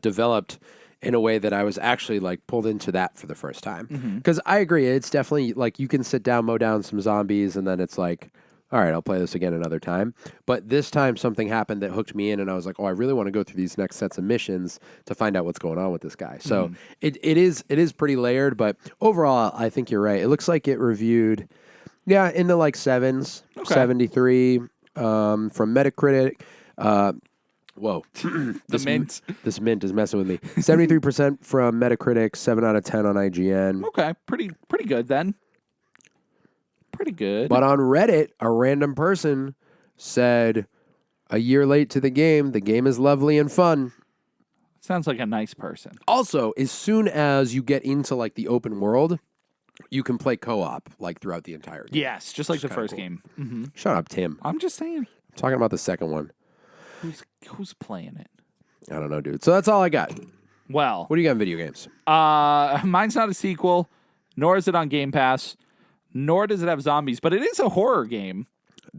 Speaker 1: developed in a way that I was actually like pulled into that for the first time. Because I agree, it's definitely like you can sit down, mow down some zombies, and then it's like, all right, I'll play this again another time. But this time something happened that hooked me in, and I was like, oh, I really want to go through these next sets of missions to find out what's going on with this guy. So it is pretty layered, but overall, I think you're right. It looks like it reviewed, in the like 7s, 73 from Metacritic. Whoa.
Speaker 2: This mint
Speaker 1: is messing with me. 73% from Metacritic, 7 out of 10 on IGN.
Speaker 2: Okay, pretty good then. Pretty good.
Speaker 1: But on Reddit, a random person said, a year late to the game is lovely and fun.
Speaker 2: Sounds like a nice person.
Speaker 1: Also, as soon as you get into like the open world, you can play co-op like throughout the entire game.
Speaker 2: Yes, just like the first game. Mm-hmm.
Speaker 1: Shut up, Tim.
Speaker 2: I'm just saying.
Speaker 1: I'm talking about the second one.
Speaker 2: Who's playing it?
Speaker 1: I don't know, dude. So that's all I got.
Speaker 2: Well,
Speaker 1: What do you got in video games?
Speaker 2: mine's not a sequel, nor is it on Game Pass, nor does it have zombies, but it is a horror game.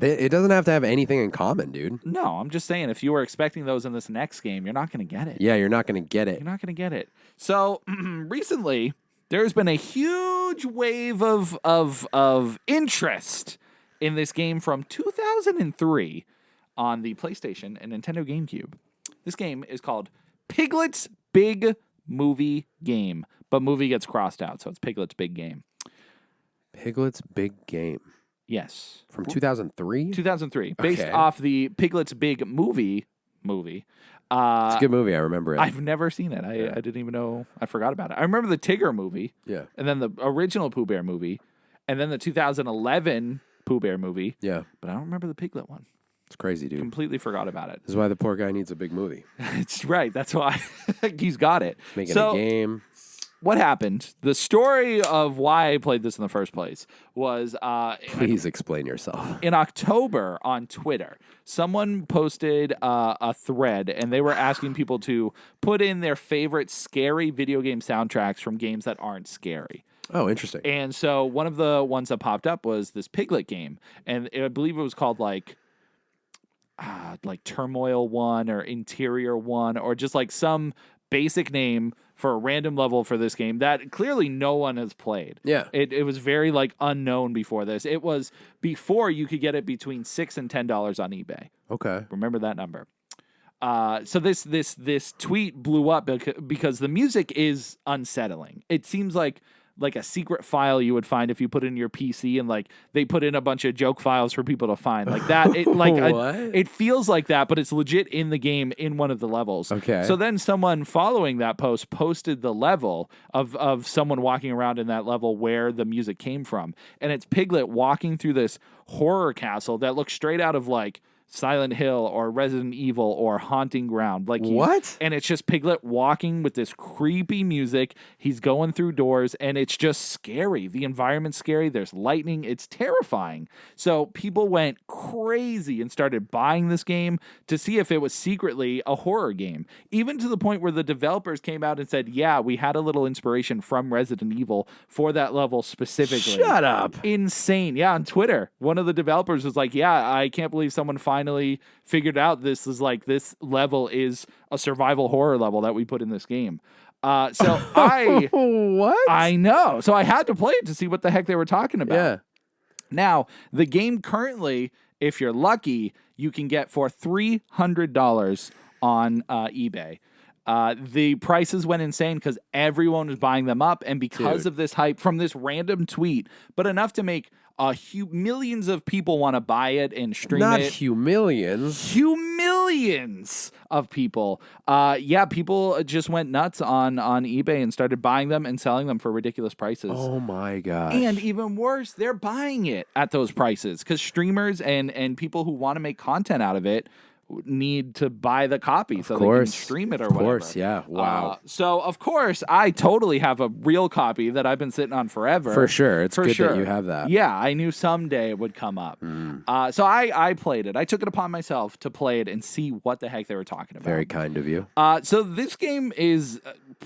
Speaker 1: It doesn't have to have anything in common, dude.
Speaker 2: No, I'm just saying, if you were expecting those in this next game, you're not going to get it.
Speaker 1: Yeah, you're not going to get it.
Speaker 2: You're not going to get it. So recently, there's been a huge wave of interest in this game from 2003 on the PlayStation and Nintendo GameCube. This game is called Piglet's Big Movie Game, but movie gets crossed out, so it's Piglet's Big Game.
Speaker 1: Piglet's Big Game.
Speaker 2: Yes.
Speaker 1: From 2003?
Speaker 2: 2003. Based
Speaker 1: Okay.
Speaker 2: off the Piglet's Big movie.
Speaker 1: It's a good movie. I remember it.
Speaker 2: I've never seen it. I didn't even know. I forgot about it. I remember the Tigger movie.
Speaker 1: Yeah.
Speaker 2: And then the original Pooh Bear movie. And then the 2011 Pooh Bear movie.
Speaker 1: Yeah.
Speaker 2: But I don't remember the Piglet one.
Speaker 1: It's crazy, dude.
Speaker 2: Completely forgot about it.
Speaker 1: This is why the poor guy needs a big movie.
Speaker 2: It's right. That's why he's got it.
Speaker 1: Making a game.
Speaker 2: What happened? The story of why I played this in the first place was
Speaker 1: Please explain yourself.
Speaker 2: in October on Twitter. Someone posted a thread, and they were asking people to put in their favorite scary video game soundtracks from games that aren't scary.
Speaker 1: Oh, interesting.
Speaker 2: And so one of the ones that popped up was this Piglet game, and I believe it was called like Turmoil 1 or Interior 1 or just like some basic name for a random level for this game that clearly no one has played.
Speaker 1: Yeah.
Speaker 2: It was very like unknown before this. It was before you could get it between $6 and $10 on eBay.
Speaker 1: Okay.
Speaker 2: Remember that number. So this tweet blew up because the music is unsettling. It seems like a secret file you would find if you put in your PC and like they put in a bunch of joke files for people to find like that. It like it feels like that, but it's legit in the game in one of the levels.
Speaker 1: Okay.
Speaker 2: So then someone following that post posted the level of someone walking around in that level where the music came from, and it's Piglet walking through this horror castle that looks straight out of like Silent Hill or Resident Evil or Haunting Ground. Like
Speaker 1: what?
Speaker 2: And it's just Piglet walking with this creepy music. He's going through doors, and it's just scary. The environment's scary. There's lightning. It's terrifying. So people went crazy and started buying this game to see if it was secretly a horror game, even to the point where the developers came out and said, yeah, we had a little inspiration from Resident Evil for that level specifically.
Speaker 1: Shut up.
Speaker 2: Insane. Yeah, on Twitter, one of the developers was like, yeah, I can't believe someone finally figured out this level is a survival horror level that we put in this game. So
Speaker 1: What?
Speaker 2: I know. So I had to play it to see what the heck they were talking about.
Speaker 1: Yeah.
Speaker 2: Now, the game currently, if you're lucky, you can get for $300 on eBay. The prices went insane because everyone was buying them up, and because of this hype from this random tweet, but enough to make millions of people want to buy it and stream
Speaker 1: Not
Speaker 2: it.
Speaker 1: millions.
Speaker 2: Millions of people. People just went nuts on eBay and started buying them and selling them for ridiculous prices.
Speaker 1: Oh my gosh.
Speaker 2: And even worse, they're buying it at those prices because streamers and people who want to make content out of it need to buy the copy so they can stream it or whatever. Of course,
Speaker 1: yeah. Wow.
Speaker 2: So, of course, I totally have a real copy that I've been sitting on forever.
Speaker 1: For sure. It's good that you have that.
Speaker 2: Yeah, I knew someday it would come up. So I played it. I took it upon myself to play it and see what the heck they were talking about.
Speaker 1: Very kind of you.
Speaker 2: So this game is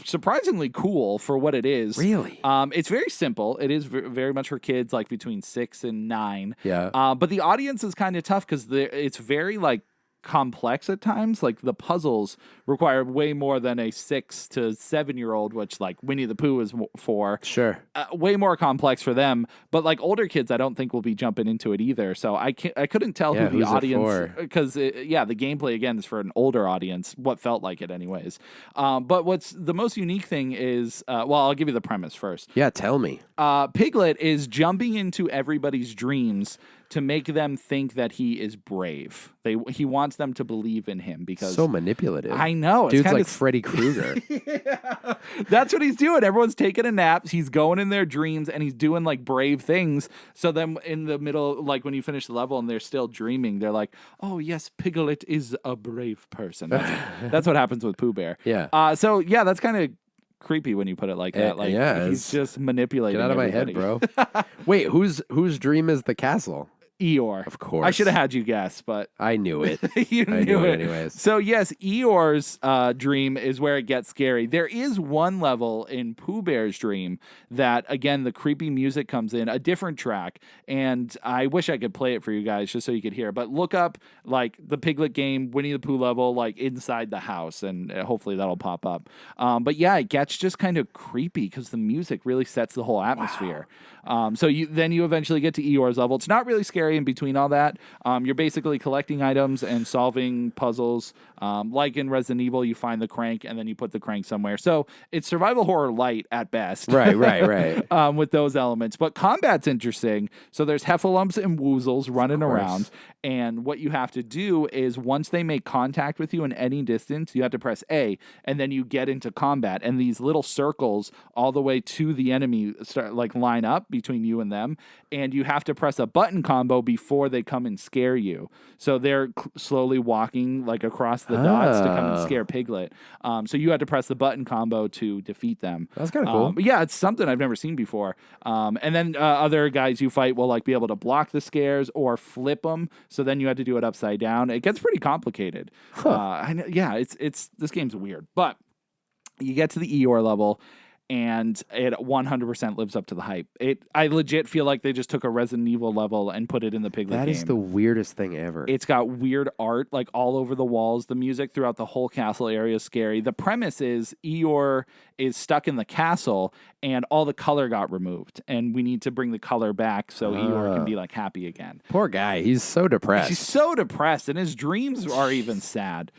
Speaker 2: surprisingly cool for what it is.
Speaker 1: Really?
Speaker 2: It's very simple. It is very much for kids, like between 6 and 9.
Speaker 1: Yeah.
Speaker 2: But the audience is kind of tough because it's very like complex at times. Like the puzzles require way more than a 6 to 7-year-old, which like Winnie the Pooh is for.
Speaker 1: Sure.
Speaker 2: Way more complex for them. But like older kids, I don't think will be jumping into it either. So I couldn't tell who the audience, because the gameplay again is for an older audience. What felt like it anyways. But what's the most unique thing is, I'll give you the premise first.
Speaker 1: Yeah, tell me.
Speaker 2: Piglet is jumping into everybody's dreams to make them think that he is brave. He wants them to believe in him because
Speaker 1: so manipulative.
Speaker 2: I know.
Speaker 1: Dude's like Freddy Krueger.
Speaker 2: Yeah. That's what he's doing. Everyone's taking a nap. He's going in their dreams and he's doing like brave things. So then in the middle, like when you finish the level and they're still dreaming, they're like, "Oh yes, Piglet is a brave person." That's what happens with Pooh Bear.
Speaker 1: Yeah.
Speaker 2: That's kind of creepy when you put it like that. Like he's just manipulating.
Speaker 1: Get out of
Speaker 2: everybody.
Speaker 1: my head, bro. Wait, whose dream is the castle?
Speaker 2: Eeyore.
Speaker 1: Of course.
Speaker 2: I should have had you guess, but
Speaker 1: I knew it.
Speaker 2: You knew it
Speaker 1: anyways.
Speaker 2: So yes, Eeyore's dream is where it gets scary. There is one level in Pooh Bear's dream that, again, the creepy music comes in, a different track, and I wish I could play it for you guys just so you could hear. But look up like the Piglet game, Winnie the Pooh level, like inside the house, and hopefully that'll pop up. But yeah, it gets just kind of creepy because the music really sets the whole atmosphere. Wow. So you eventually get to Eeyore's level. It's not really scary in between all that. You're basically collecting items and solving puzzles. Like in Resident Evil, you find the crank and then you put the crank somewhere. So it's survival horror light at best.
Speaker 1: Right.
Speaker 2: With those elements. But combat's interesting. So there's heffalumps and woozles running around. And what you have to do is once they make contact with you in any distance, you have to press A, and then you get into combat. And these little circles all the way to the enemy start like line up between you and them. And you have to press a button combo before they come and scare you. So they're slowly walking like across the dots to come and scare Piglet. So you have to press the button combo to defeat them.
Speaker 1: That's kind of cool.
Speaker 2: But yeah, it's something I've never seen before. And then other guys you fight will like be able to block the scares or flip them. So then you have to do it upside down. It gets pretty complicated. It's this game's weird, but you get to the Eeyore level. And it 100% lives up to the hype. I legit feel like they just took a Resident Evil level and put it in the Piglet game.
Speaker 1: That is the weirdest thing ever.
Speaker 2: It's got weird art like all over the walls. The music throughout the whole castle area is scary. The premise is Eeyore is stuck in the castle and all the color got removed. And we need to bring the color back so Eeyore can be like happy again.
Speaker 1: Poor guy. He's so depressed.
Speaker 2: He's so depressed and his dreams are even sad.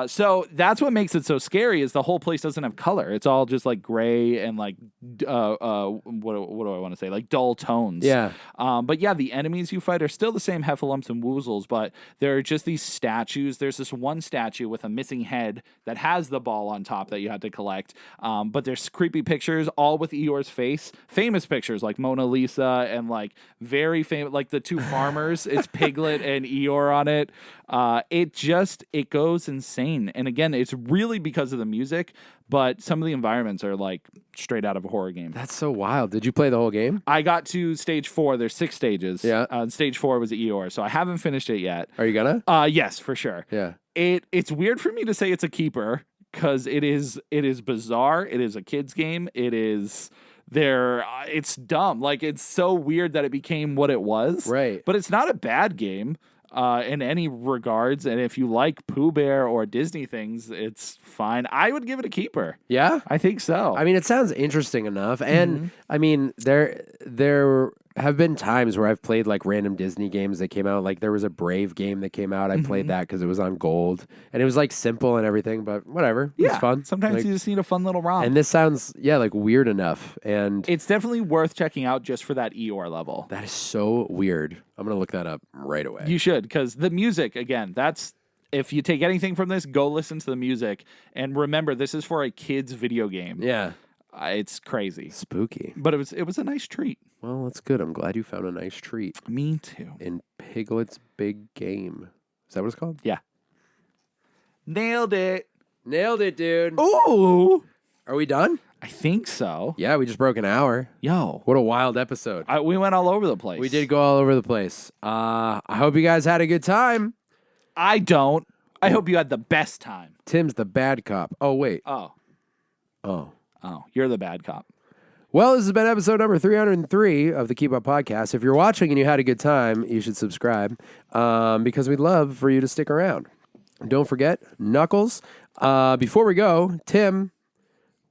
Speaker 2: So that's what makes it so scary is the whole place doesn't have color. It's all just like gray and like, what do I want to say? Like dull tones.
Speaker 1: Yeah.
Speaker 2: But yeah, the enemies you fight are still the same heffalumps and woozles, but there are just these statues. There's this one statue with a missing head that has the ball on top that you had to collect. But there's creepy pictures all with Eeyore's face. Famous pictures like Mona Lisa and like very famous, like the two farmers. It's Piglet and Eeyore on it. It goes insane. And again, it's really because of the music, but some of the environments are like straight out of a horror game.
Speaker 1: That's so wild. Did you play the whole game?
Speaker 2: I got to stage 4. There's 6 stages.
Speaker 1: Yeah.
Speaker 2: Stage 4 was Eeyore, so I haven't finished it yet.
Speaker 1: Are you gonna?
Speaker 2: Yes, for sure.
Speaker 1: Yeah.
Speaker 2: It's weird for me to say it's a keeper because it is bizarre. It is a kid's game. It's dumb. Like it's so weird that it became what it was.
Speaker 1: Right.
Speaker 2: But it's not a bad game. In any regards, and if you like Pooh Bear or Disney things, it's fine. I would give it a keeper.
Speaker 1: Yeah?
Speaker 2: I think so.
Speaker 1: I mean, it sounds interesting enough, and I mean, there have been times where I've played like random Disney games that came out. Like there was a Brave game that came out. I played that because it was on gold and it was like simple and everything, but whatever. It's fun.
Speaker 2: Sometimes
Speaker 1: like,
Speaker 2: you just need a fun little ROM.
Speaker 1: and this sounds, like weird enough. And
Speaker 2: it's definitely worth checking out just for that Eeyore level.
Speaker 1: that is so weird. I'm going to look that up right away.
Speaker 2: You should, because the music, again, if you take anything from this, go listen to the music. And remember, this is for a kid's video game.
Speaker 1: Yeah.
Speaker 2: It's crazy.
Speaker 1: Spooky.
Speaker 2: But it was a nice treat.
Speaker 1: Well, that's good. I'm glad you found a nice treat.
Speaker 2: Me too.
Speaker 1: In Piglet's Big Game. Is that what it's called?
Speaker 2: Yeah. Nailed it.
Speaker 1: Nailed it, dude.
Speaker 2: Ooh.
Speaker 1: Are we done?
Speaker 2: I think so.
Speaker 1: Yeah, we just broke an hour.
Speaker 2: Yo.
Speaker 1: What a wild episode.
Speaker 2: We went all over the place.
Speaker 1: We did go all over the place. I hope you guys had a good time.
Speaker 2: I don't. I hope you had the best time.
Speaker 1: Tim's the bad cop. Oh, wait.
Speaker 2: Oh, you're the bad cop.
Speaker 1: Well, this has been episode number 303 of the Keep Up Podcast. If you're watching and you had a good time, you should subscribe because we'd love for you to stick around. Don't forget, Knuckles. Before we go, Tim,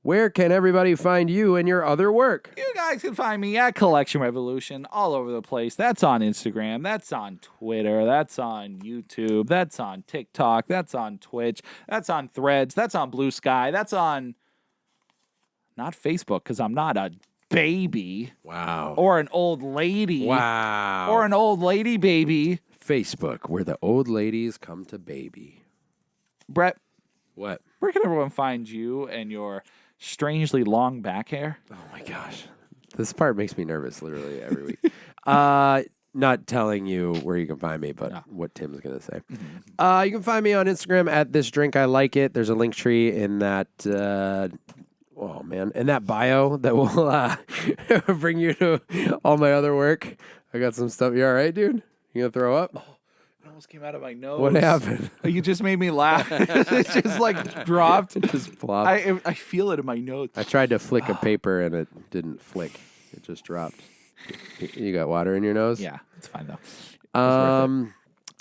Speaker 1: where can everybody find you and your other work?
Speaker 2: You guys can find me at Collection Revolution all over the place. That's on Instagram. That's on Twitter. That's on YouTube. That's on TikTok. That's on Twitch. That's on Threads. That's on Blue Sky. That's on not Facebook because I'm not a baby.
Speaker 1: Wow.
Speaker 2: Or an old lady.
Speaker 1: Wow.
Speaker 2: Or an old lady baby.
Speaker 1: Facebook, where the old ladies come to baby.
Speaker 2: Brett,
Speaker 1: What?
Speaker 2: where can everyone find you and your strangely long back hair?
Speaker 1: Oh my gosh. This part makes me nervous literally every week. Not telling you where you can find me, but what Tim's going to say. You can find me on Instagram at This Drink I Like It. There's a link tree in that, in that bio that will bring you to all my other work. I got some stuff. You all right, dude? You going to throw up?
Speaker 2: It almost came out of my nose.
Speaker 1: What happened?
Speaker 2: You just made me laugh. It just like dropped.
Speaker 1: It just plopped.
Speaker 2: I feel it in my nose.
Speaker 1: I tried to flick a paper and it didn't flick. It just dropped. You got water in your nose?
Speaker 2: Yeah, it's fine though.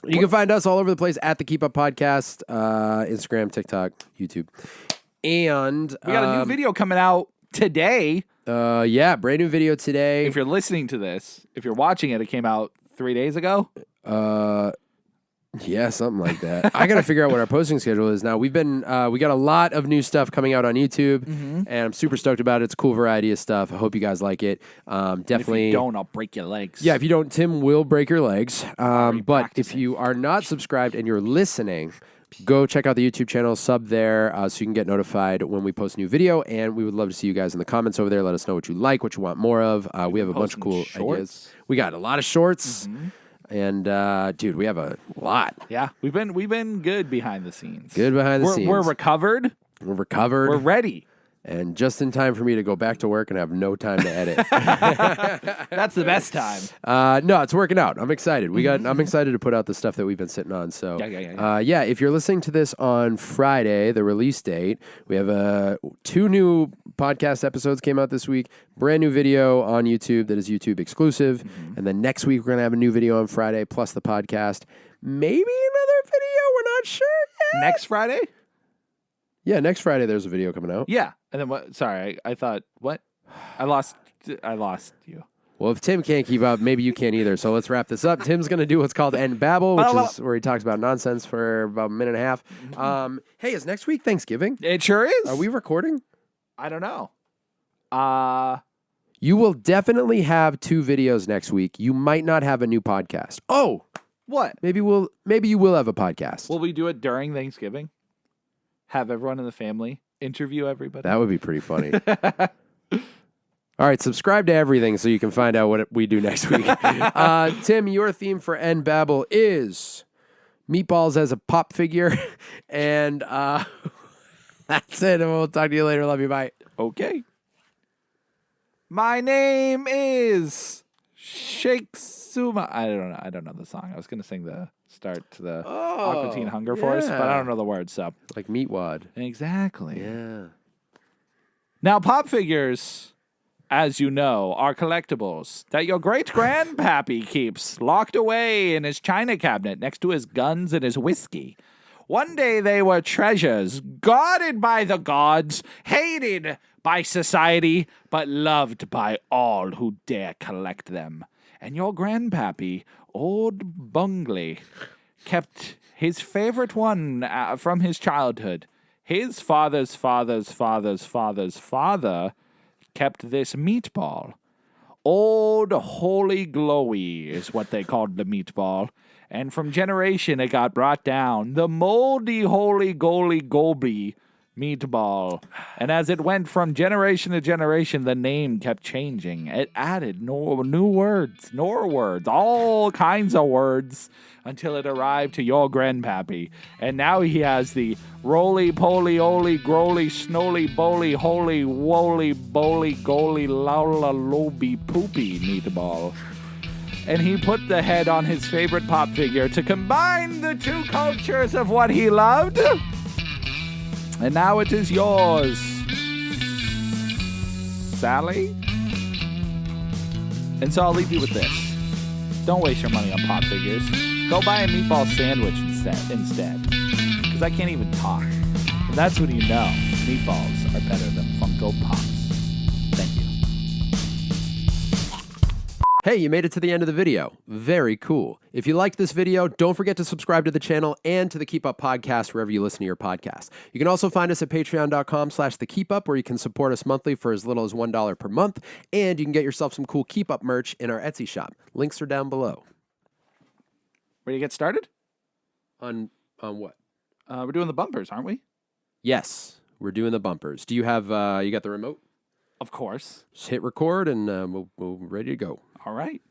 Speaker 1: You can find us all over the place at the Keep Up Podcast, Instagram, TikTok, YouTube. And
Speaker 2: We got a new video coming out today.
Speaker 1: Brand new video today.
Speaker 2: If you're listening to this, if you're watching it, it came out 3 days ago.
Speaker 1: Yeah, something like that. I got to figure out what our posting schedule is now. We got a lot of new stuff coming out on YouTube, and I'm super stoked about it. It's a cool variety of stuff. I hope you guys like it. Definitely.
Speaker 2: If you don't, I'll break your legs.
Speaker 1: Yeah, if you don't, Tim will break your legs. But
Speaker 2: practicing.
Speaker 1: if you are not subscribed and you're listening, go check out the YouTube channel, sub there, so you can get notified when we post a new video. And we would love to see you guys in the comments over there. Let us know what you like, what you want more of. We have a bunch of cool ideas. We got a lot of shorts. And dude, we have a lot.
Speaker 2: Yeah, we've been good behind the scenes.
Speaker 1: Good behind the scenes.
Speaker 2: We're recovered.
Speaker 1: We're recovered.
Speaker 2: We're ready.
Speaker 1: And just in time for me to go back to work and have no time to edit.
Speaker 2: That's the best time.
Speaker 1: No, it's working out. I'm excited. I'm excited to put out the stuff that we've been sitting on. So
Speaker 2: Yeah.
Speaker 1: If you're listening to this on Friday, the release date, we have 2 new podcast episodes came out this week. Brand new video on YouTube that is YouTube exclusive. And then next week we're gonna have a new video on Friday plus the podcast. Maybe another video. We're not sure yet.
Speaker 2: Next Friday?
Speaker 1: Yeah, next Friday there's a video coming out.
Speaker 2: Yeah. And then what? Sorry, I thought what? I lost you.
Speaker 1: Well, if Tim can't keep up, maybe you can't either. So let's wrap this up. Tim's going to do what's called End Babble, which is where he talks about nonsense for about a minute and a half. Hey, is next week Thanksgiving?
Speaker 2: It sure is.
Speaker 1: Are we recording?
Speaker 2: I don't know.
Speaker 1: You will definitely have 2 videos next week. You might not have a new podcast. Oh,
Speaker 2: what?
Speaker 1: maybe you will have a podcast.
Speaker 2: Will we do it during Thanksgiving? Have everyone in the family interview everybody?
Speaker 1: That would be pretty funny. All right, subscribe to everything so you can find out what we do next week. Tim, your theme for End Babble is meatballs as a pop figure. And that's it. And we'll talk to you later. Love you. Bye.
Speaker 2: Okay. My name is Shake Suma. I don't know the song. I was going to sing the start to the Aqua Teen Hunger Force, but I don't know the words. So
Speaker 1: like Meatwad.
Speaker 2: Exactly.
Speaker 1: Yeah.
Speaker 2: Now, pop figures, as you know, are collectibles that your great-grandpappy keeps locked away in his china cabinet next to his guns and his whiskey. One day they were treasures, guarded by the gods, hated by society, but loved by all who dare collect them. And your grandpappy, old Bungley, kept his favorite one from his childhood. His father's father's father's father's father kept this meatball. Old Holy Glowy is what they called the meatball. And from generation it got brought down. The moldy Holy Goly Goby meatball. And as it went from generation to generation, the name kept changing. It added new words, all kinds of words, until it arrived to your grandpappy. And now he has the roly-poly, oly, groly, snowy, boly, holy, woly, boly, goly, lowla, loby, poopy meatball. And he put the head on his favorite pop figure to combine the two cultures of what he loved. And now it is yours, Sally. And so I'll leave you with this. Don't waste your money on pop figures. Go buy a meatball sandwich instead. Because I can't even talk. And that's when you know meatballs are better than Funko Pops. Thank you.
Speaker 1: Hey, you made it to the end of the video. Very cool. If you liked this video, don't forget to subscribe to the channel and to the Keep Up podcast wherever you listen to your podcast. You can also find us at patreon.com/thekeepup, where you can support us monthly for as little as $1 per month, and you can get yourself some cool Keep Up merch in our Etsy shop. Links are down below.
Speaker 2: Ready to get started?
Speaker 1: On what?
Speaker 2: We're doing the bumpers, aren't we?
Speaker 1: Yes, we're doing the bumpers. Do you have, you got the remote?
Speaker 2: Of course.
Speaker 1: Just hit record and we'll ready to go.
Speaker 2: All right.